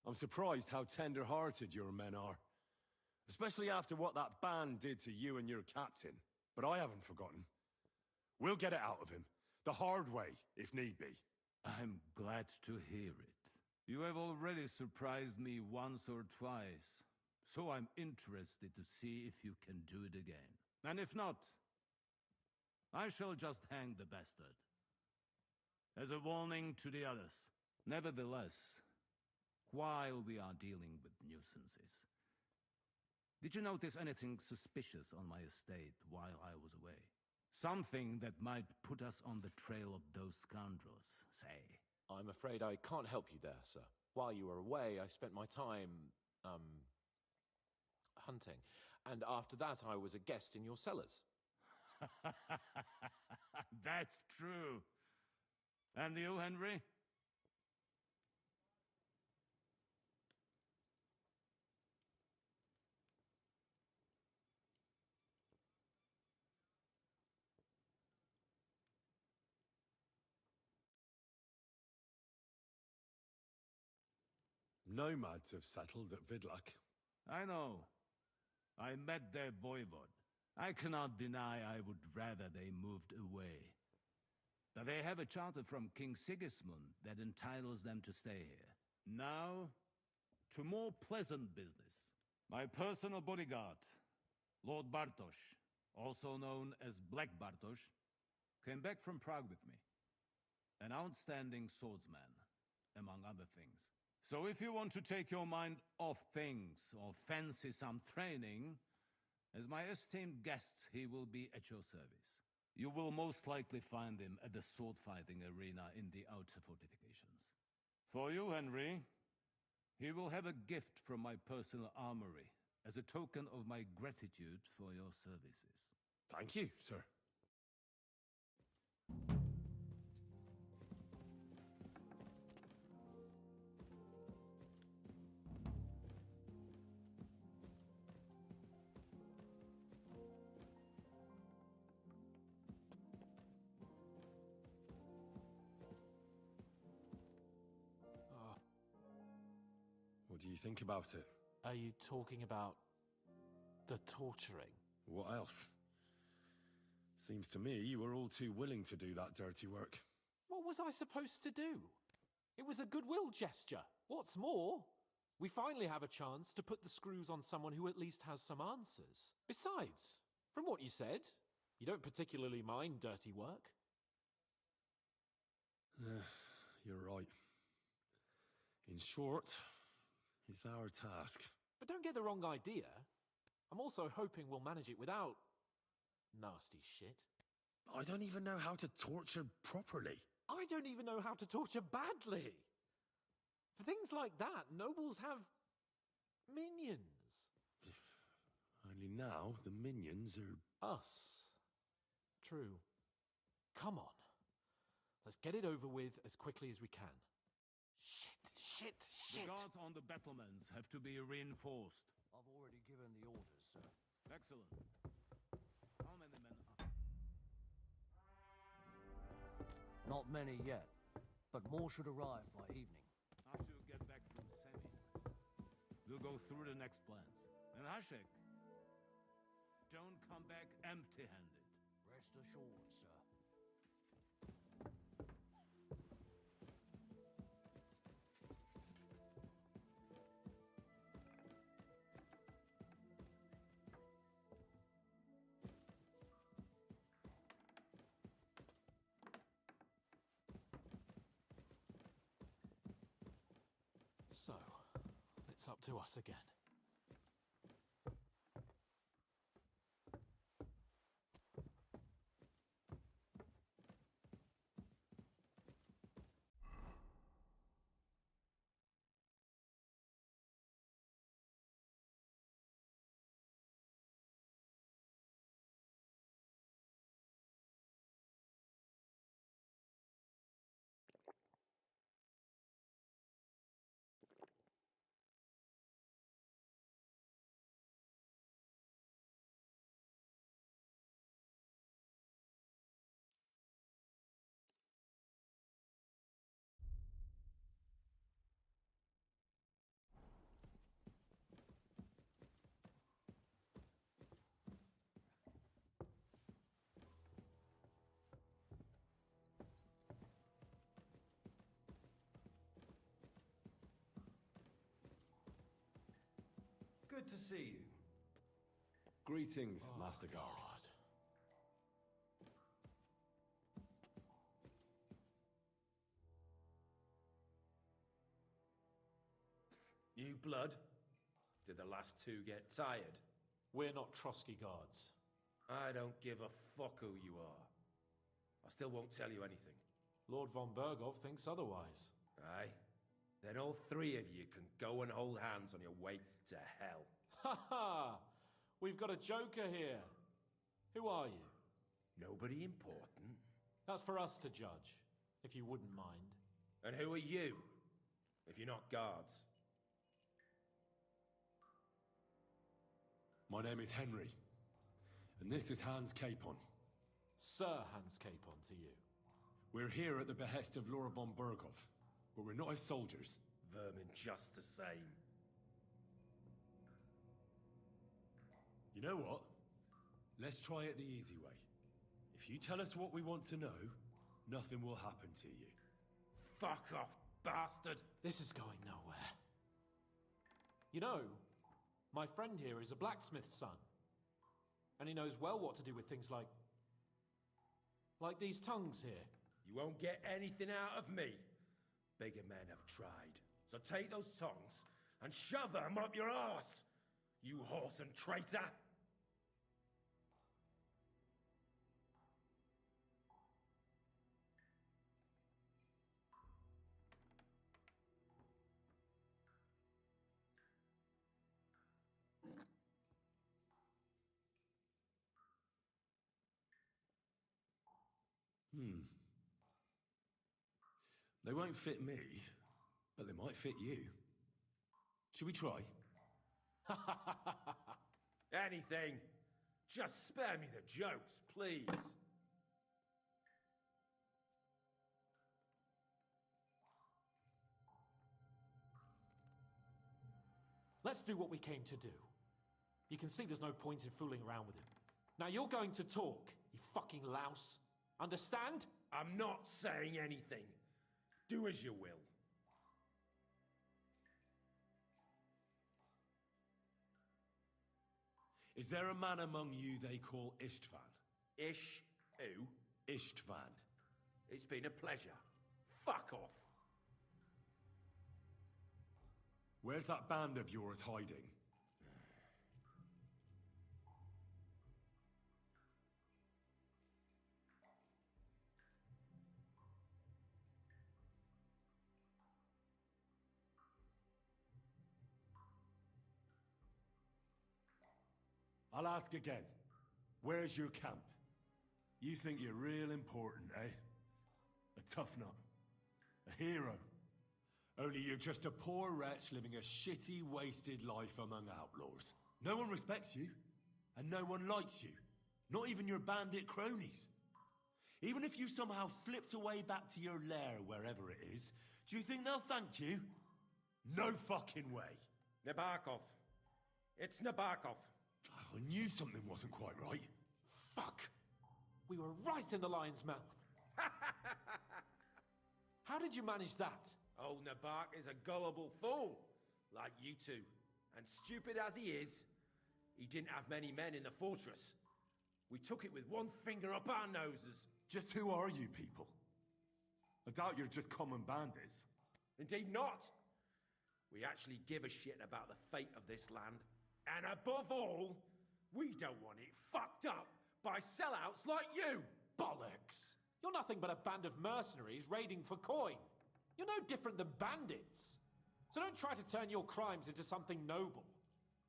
I'm surprised how tender-hearted your men are. Especially after what that band did to you and your captain. But I haven't forgotten. We'll get it out of him. The hard way, if need be. I'm glad to hear it. You have already surprised me once or twice, so I'm interested to see if you can do it again. And if not, I shall just hang the bastard. As a warning to the others. Nevertheless, while we are dealing with nuisances, did you notice anything suspicious on my estate while I was away? Something that might put us on the trail of those scoundrels, say. I'm afraid I can't help you there, sir. While you were away, I spent my time, hunting. And after that, I was a guest in your cellars. That's true. And you, Henry? Nomads have settled at Vidlak. I know. I met their voivod. I cannot deny I would rather they moved away. But they have a charter from King Sigismund that entitles them to stay here. Now, to more pleasant business. My personal bodyguard, Lord Bartosz, also known as Black Bartosz, came back from Prague with me. An outstanding swordsman, among other things. So if you want to take your mind off things or fancy some training, as my esteemed guest, he will be at your service. You will most likely find him at the sword-fighting arena in the outer fortifications. For you, Henry, he will have a gift from my personal armory as a token of my gratitude for your services. Thank you, sir. What do you think about it? Are you talking about the torturing? What else? Seems to me you were all too willing to do that dirty work. What was I supposed to do? It was a goodwill gesture. What's more, we finally have a chance to put the screws on someone who at least has some answers. Besides, from what you said, you don't particularly mind dirty work. You're right. In short, it's our task. But don't get the wrong idea. I'm also hoping we'll manage it without nasty shit. I don't even know how to torture properly. I don't even know how to torture badly. For things like that, nobles have minions. Only now the minions are... Us. True. Come on. Let's get it over with as quickly as we can. Shit. The guards on the battlements have to be reinforced. I've already given the orders, sir. Excellent. How many men are... Not many yet, but more should arrive by evening. After you get back from Semi, we'll go through the next plans. And Hashek, don't come back empty-handed. Rest assured, sir. So, it's up to us again. Good to see you. Greetings, Master Guard. New blood? Did the last two get tired? We're not Trotsky guards. I don't give a fuck who you are. I still won't tell you anything. Lord von Bergov thinks otherwise. Aye? Then all three of you can go and hold hands on your way to hell. Ha ha! We've got a joker here. Who are you? Nobody important. That's for us to judge, if you wouldn't mind. And who are you, if you're not guards? My name is Henry, and this is Hans Capon. Sir Hans Capon to you. We're here at the behest of Lord von Bergov, but we're not his soldiers. vermin just the same. You know what? Let's try it the easy way. If you tell us what we want to know, nothing will happen to you. Fuck off, bastard! This is going nowhere. You know, my friend here is a blacksmith's son. And he knows well what to do with things like these tongues here. You won't get anything out of me. Bigger men have tried. So take those tongs and shove them up your arse, you horse and traitor! They won't fit me, but they might fit you. Should we try? Anything. Just spare me the jokes, please. Let's do what we came to do. You can see there's no point in fooling around with him. Now you're going to talk, you fucking louse. Understand? I'm not saying anything. Do as you will. Is there a man among you they call Istvan? Ish who? Istvan. It's been a pleasure. Fuck off. Where's that band of yours hiding? I'll ask again. Where's your camp? You think you're real important, eh? A tough nut. A hero. Only you're just a poor wretch living a shitty, wasted life among outlaws. No one respects you, and no one likes you. Not even your bandit cronies. Even if you somehow slipped away back to your lair, wherever it is, do you think they'll thank you? No fucking way. Nabokov. It's Nabokov. I knew something wasn't quite right. Fuck! We were right in the lion's mouth. How did you manage that? Old Nabok is a gullible fool, like you two. And stupid as he is, he didn't have many men in the fortress. We took it with one finger up our noses. Just who are you people? I doubt you're just common bandits. Indeed not. We actually give a shit about the fate of this land. And above all, we don't want it fucked up by sellouts like you! Bollocks! You're nothing but a band of mercenaries raiding for coin. You're no different than bandits. So don't try to turn your crimes into something noble.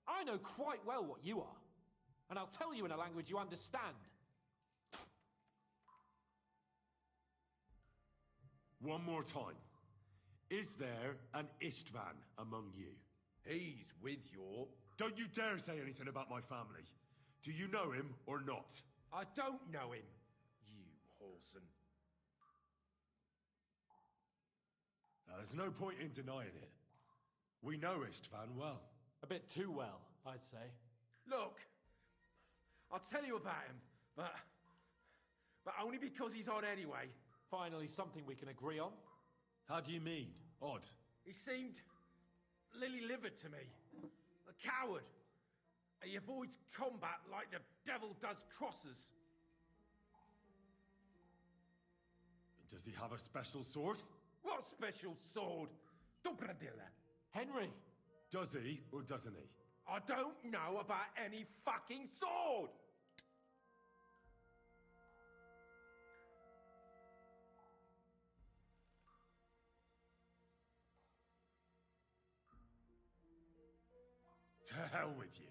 I know quite well what you are. And I'll tell you in a language you understand. One more time. Is there an Istvan among you? He's with your... Don't you dare say anything about my family. Do you know him or not? I don't know him, you whoreson. There's no point in denying it. We know Istvan well. A bit too well, I'd say. Look, I'll tell you about him, but only because he's odd anyway. Finally, something we can agree on. How do you mean, odd? He seemed lily-livered to me. A coward. He avoids combat like the devil does crosses. Does he have a special sword? What special sword? Dobradilla. Henry! Does he or doesn't he? I don't know about any fucking sword! To hell with you.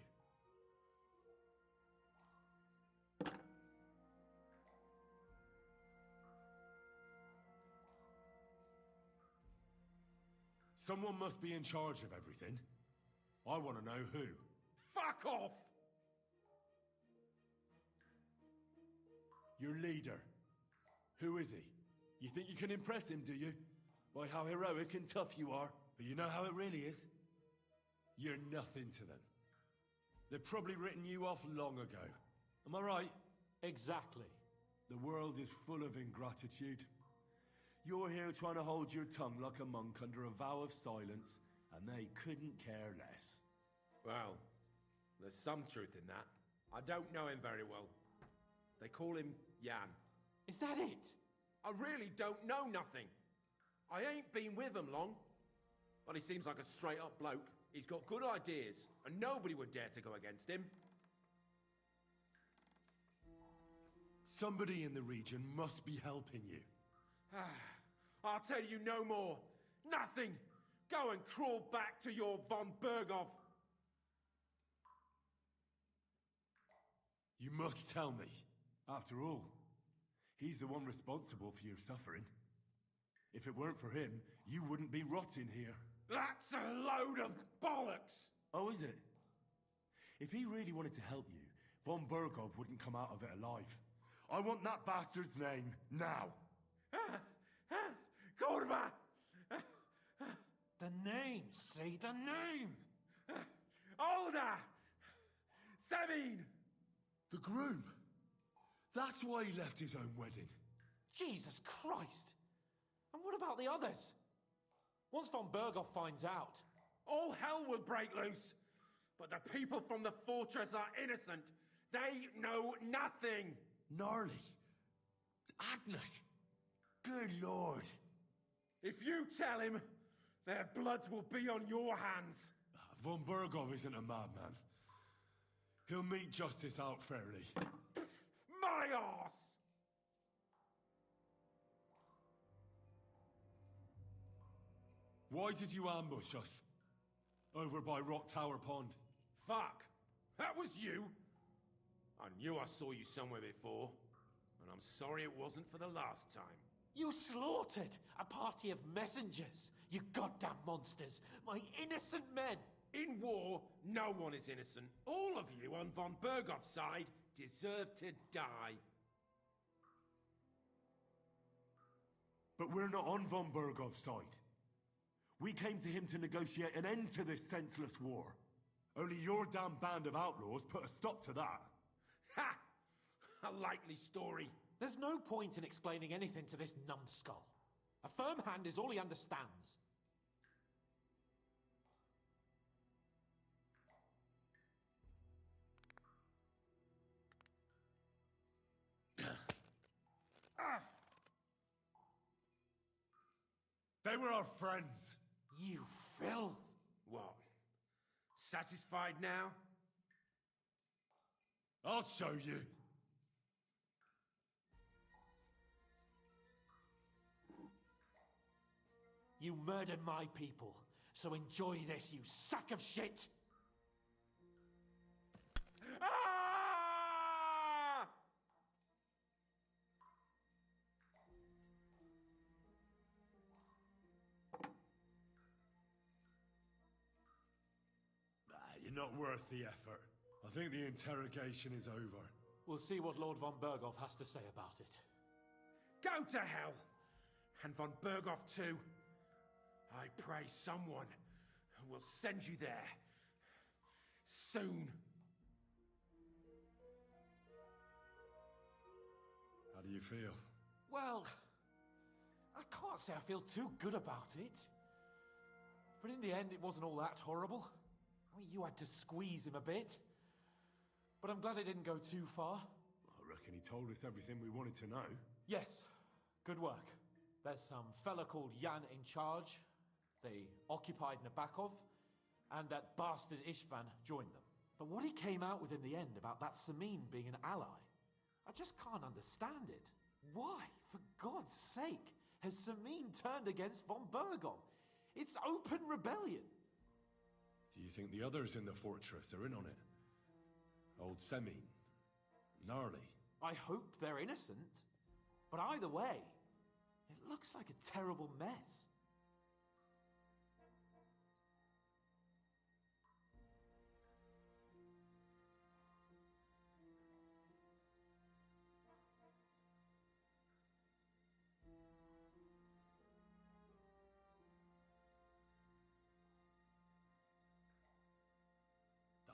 Someone must be in charge of everything. I want to know who. Fuck off! Your leader. Who is he? You think you can impress him, do you? By how heroic and tough you are? But you know how it really is? You're nothing to them. They've probably written you off long ago. Am I right? Exactly. The world is full of ingratitude. You're here trying to hold your tongue like a monk under a vow of silence, and they couldn't care less. Well, there's some truth in that. I don't know him very well. They call him Jan. Is that it? I really don't know nothing. I ain't been with him long. But he seems like a straight-up bloke. He's got good ideas, and nobody would dare to go against him. Somebody in the region must be helping you. I'll tell you no more. Nothing. Go and crawl back to your von Berghoff. You must tell me. After all, he's the one responsible for your suffering. If it weren't for him, you wouldn't be rotting here. That's a load of bollocks! Oh, is it? If he really wanted to help you, von Berghoff wouldn't come out of it alive. I want that bastard's name, now! Kurva! The name, say the name! Olda! Sabine! The groom! That's why he left his own wedding. Jesus Christ! And what about the others? Once von Berghoff finds out... All hell will break loose! But the people from the fortress are innocent! They know nothing! Gnarly. Agnes. Good Lord. If you tell him, their bloods will be on your hands. Von Berghoff isn't a madman. He'll meet justice out fairly. My arse! Why did you ambush us? Over by Rock Tower Pond. Fuck! That was you! I knew I saw you somewhere before, and I'm sorry it wasn't for the last time. You slaughtered a party of messengers, you goddamn monsters, my innocent men! In war, no one is innocent. All of you on von Berghoff's side deserve to die. But we're not on von Berghoff's side. We came to him to negotiate an end to this senseless war. Only your damn band of outlaws put a stop to that. Ha! A likely story. There's no point in explaining anything to this numbskull. A firm hand is all he understands. They were our friends. You filth! What? Satisfied now? I'll show you. You murdered my people, so enjoy this, you sack of shit! Ah! You're not worth the effort. I think the interrogation is over. We'll see what Lord von Berghoff has to say about it. Go to hell! And von Berghoff too. I pray someone will send you there. Soon. How do you feel? Well, I can't say I feel too good about it. But in the end, it wasn't all that horrible. I mean, you had to squeeze him a bit. But I'm glad it didn't go too far. I reckon he told us everything we wanted to know. Yes, good work. There's some fella called Jan in charge. They occupied Nabokov, and that bastard Istvan joined them. But what he came out with in the end about that Samin being an ally, I just can't understand it. Why, for God's sake, has Samin turned against von Berghoff? It's open rebellion. Do you think the others in the fortress are in on it? Old Semin, Gnarly. I hope they're innocent. But either way, it looks like a terrible mess.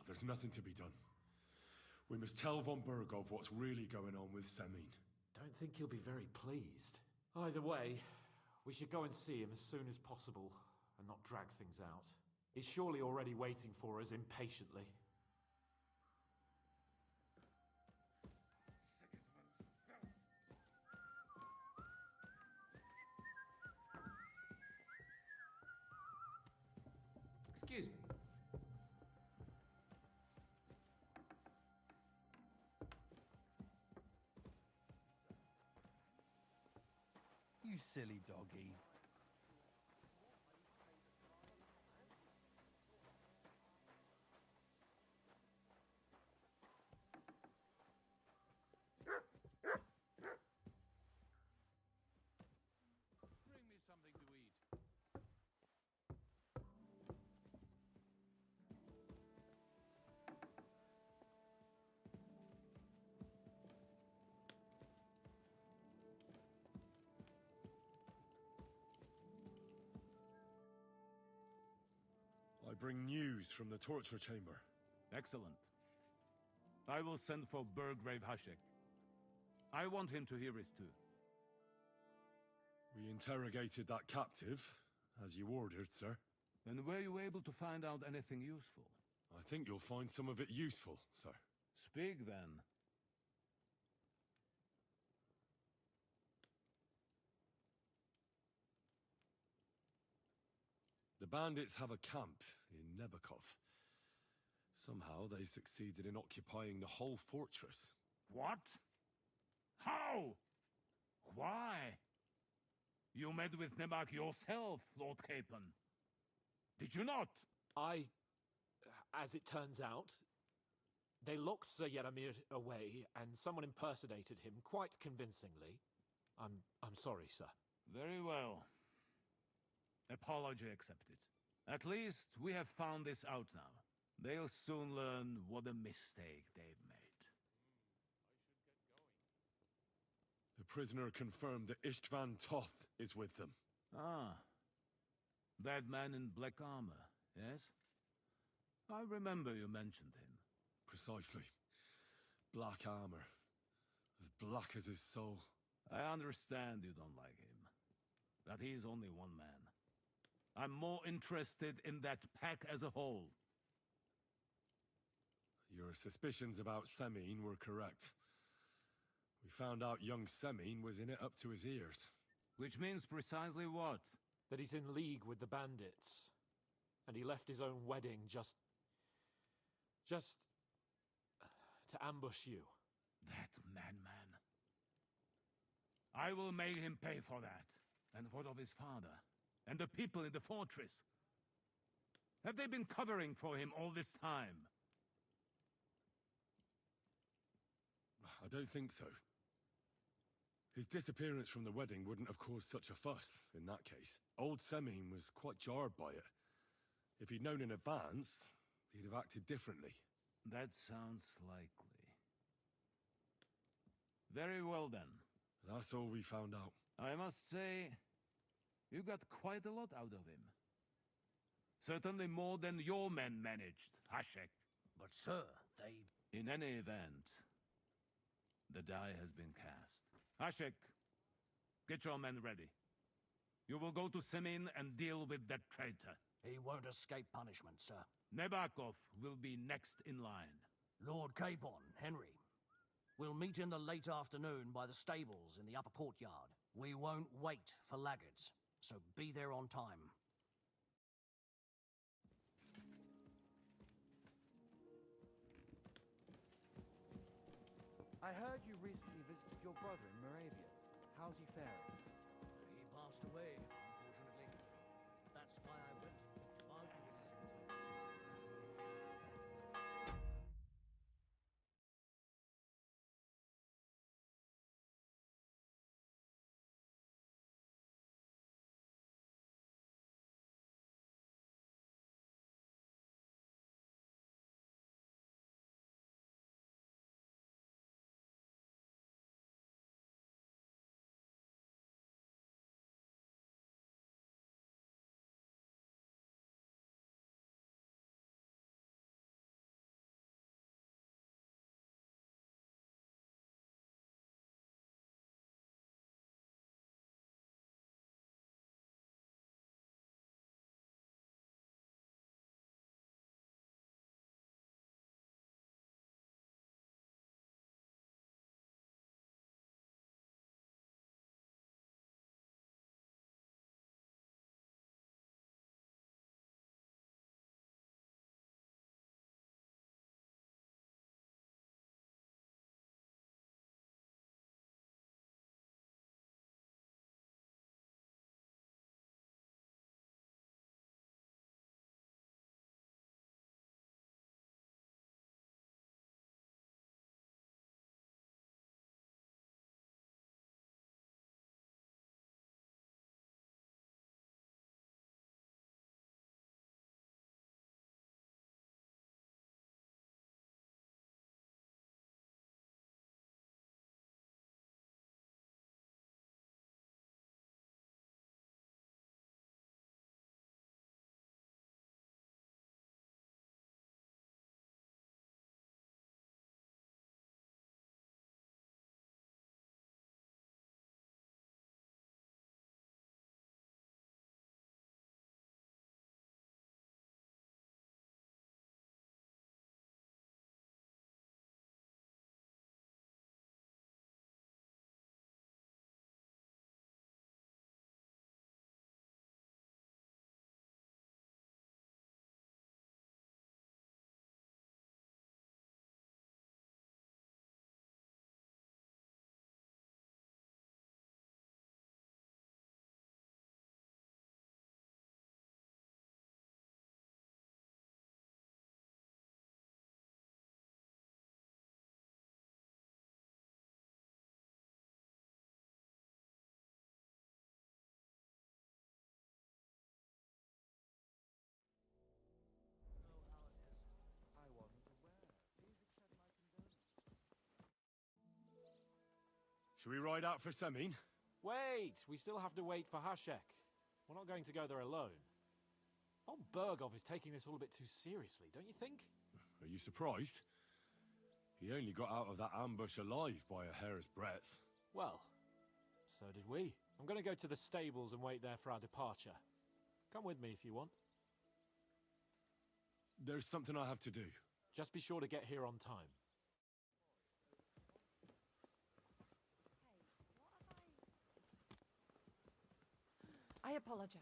There's nothing to be done. We must tell von Burgov what's really going on with Semin. Don't think he'll be very pleased. Either way, we should go and see him as soon as possible and not drag things out. He's surely already waiting for us impatiently. Excuse me. You silly doggy. Bring me something to eat. I bring news from the torture chamber. Excellent. I will send for Burgrave Hashek. I want him to hear it too. We interrogated that captive, as you ordered, sir. And were you able to find out anything useful? I think you'll find some of it useful, sir. Speak then. The bandits have a camp in Nebakov. Somehow they succeeded in occupying the whole fortress. What? How? Why? You met with Nebak yourself, Lord Capon. Did you not? As it turns out, they locked Sir Yaramir away, and someone impersonated him quite convincingly. I'm sorry, sir. Very well. Apology accepted. At least we have found this out now. They'll soon learn what a mistake they've made. The prisoner confirmed that Istvan Toth is with them. Ah. That man in black armor, yes? I remember you mentioned him. Precisely. Black armor. As black as his soul. I understand you don't like him. But he's only one man. I'm more interested in that pack as a whole. Your suspicions about Semin were correct. We found out young Semin was in it up to his ears. Which means precisely what? That he's in league with the bandits. And he left his own wedding just to ambush you. That madman. I will make him pay for that. And what of his father? And the people in the fortress? Have they been covering for him all this time? I don't think so. His disappearance from the wedding wouldn't have caused such a fuss, in that case. Old Semin was quite jarred by it. If he'd known in advance, he'd have acted differently. That sounds likely. Very well, then. That's all we found out. I must say, you got quite a lot out of him. Certainly more than your men managed, Hashek. But, sir, they... In any event, the die has been cast. Hashek, get your men ready. You will go to Semin and deal with that traitor. He won't escape punishment, sir. Nebakov will be next in line. Lord Capon, Henry. We'll meet in the late afternoon by the stables in the upper courtyard. We won't wait for laggards, so be there on time. I heard you recently visited your brother in Moravia. How's he faring? He passed away, unfortunately. That's why I went. I'll be releasing him. Should we ride out for Semin? Wait! We still have to wait for Hashek. We're not going to go there alone. Von Bergov is taking this all a bit too seriously, don't you think? Are you surprised? He only got out of that ambush alive by a hair's breadth. Well, so did we. I'm going to go to the stables and wait there for our departure. Come with me if you want. There's something I have to do. Just be sure to get here on time. I apologize.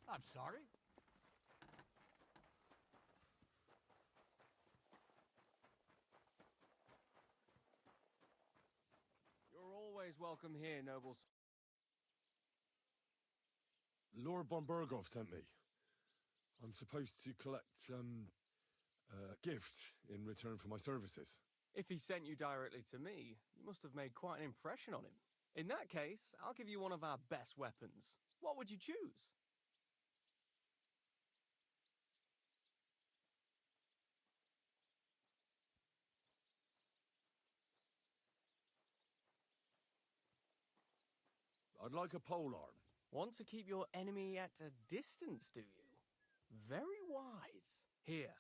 I'm sorry. You're always welcome here, nobles. Lord von Bergov sent me. I'm supposed to collect, a gift in return for my services. If he sent you directly to me, you must have made quite an impression on him. In that case, I'll give you one of our best weapons. What would you choose? I'd like a polearm. Want to keep your enemy at a distance, do you? Very wise. Here,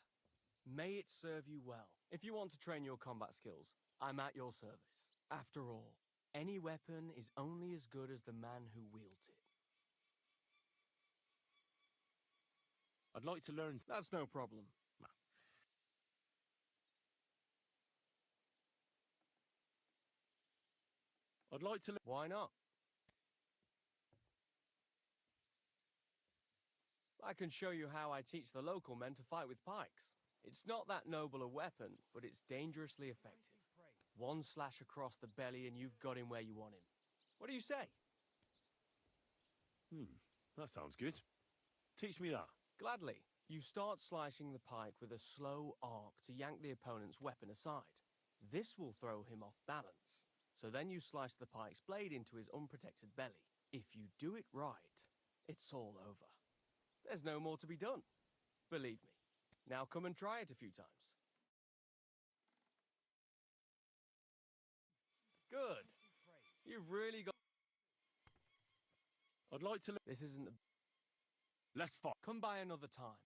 may it serve you well. If you want to train your combat skills, I'm at your service. After all, any weapon is only as good as the man who wields it. I'd like to learn... That's no problem. I'd like to... Why not? I can show you how I teach the local men to fight with pikes. It's not that noble a weapon, but it's dangerously effective. One slash across the belly and you've got him where you want him. What do you say? That sounds good. Teach me that. Gladly. You start slicing the pike with a slow arc to yank the opponent's weapon aside. This will throw him off balance. So then you slice the pike's blade into his unprotected belly. If you do it right, it's all over. There's no more to be done. Believe me. Now come and try it a few times. Good. You've really got... I'd like to... This isn't the... Let's fight. Come by another time.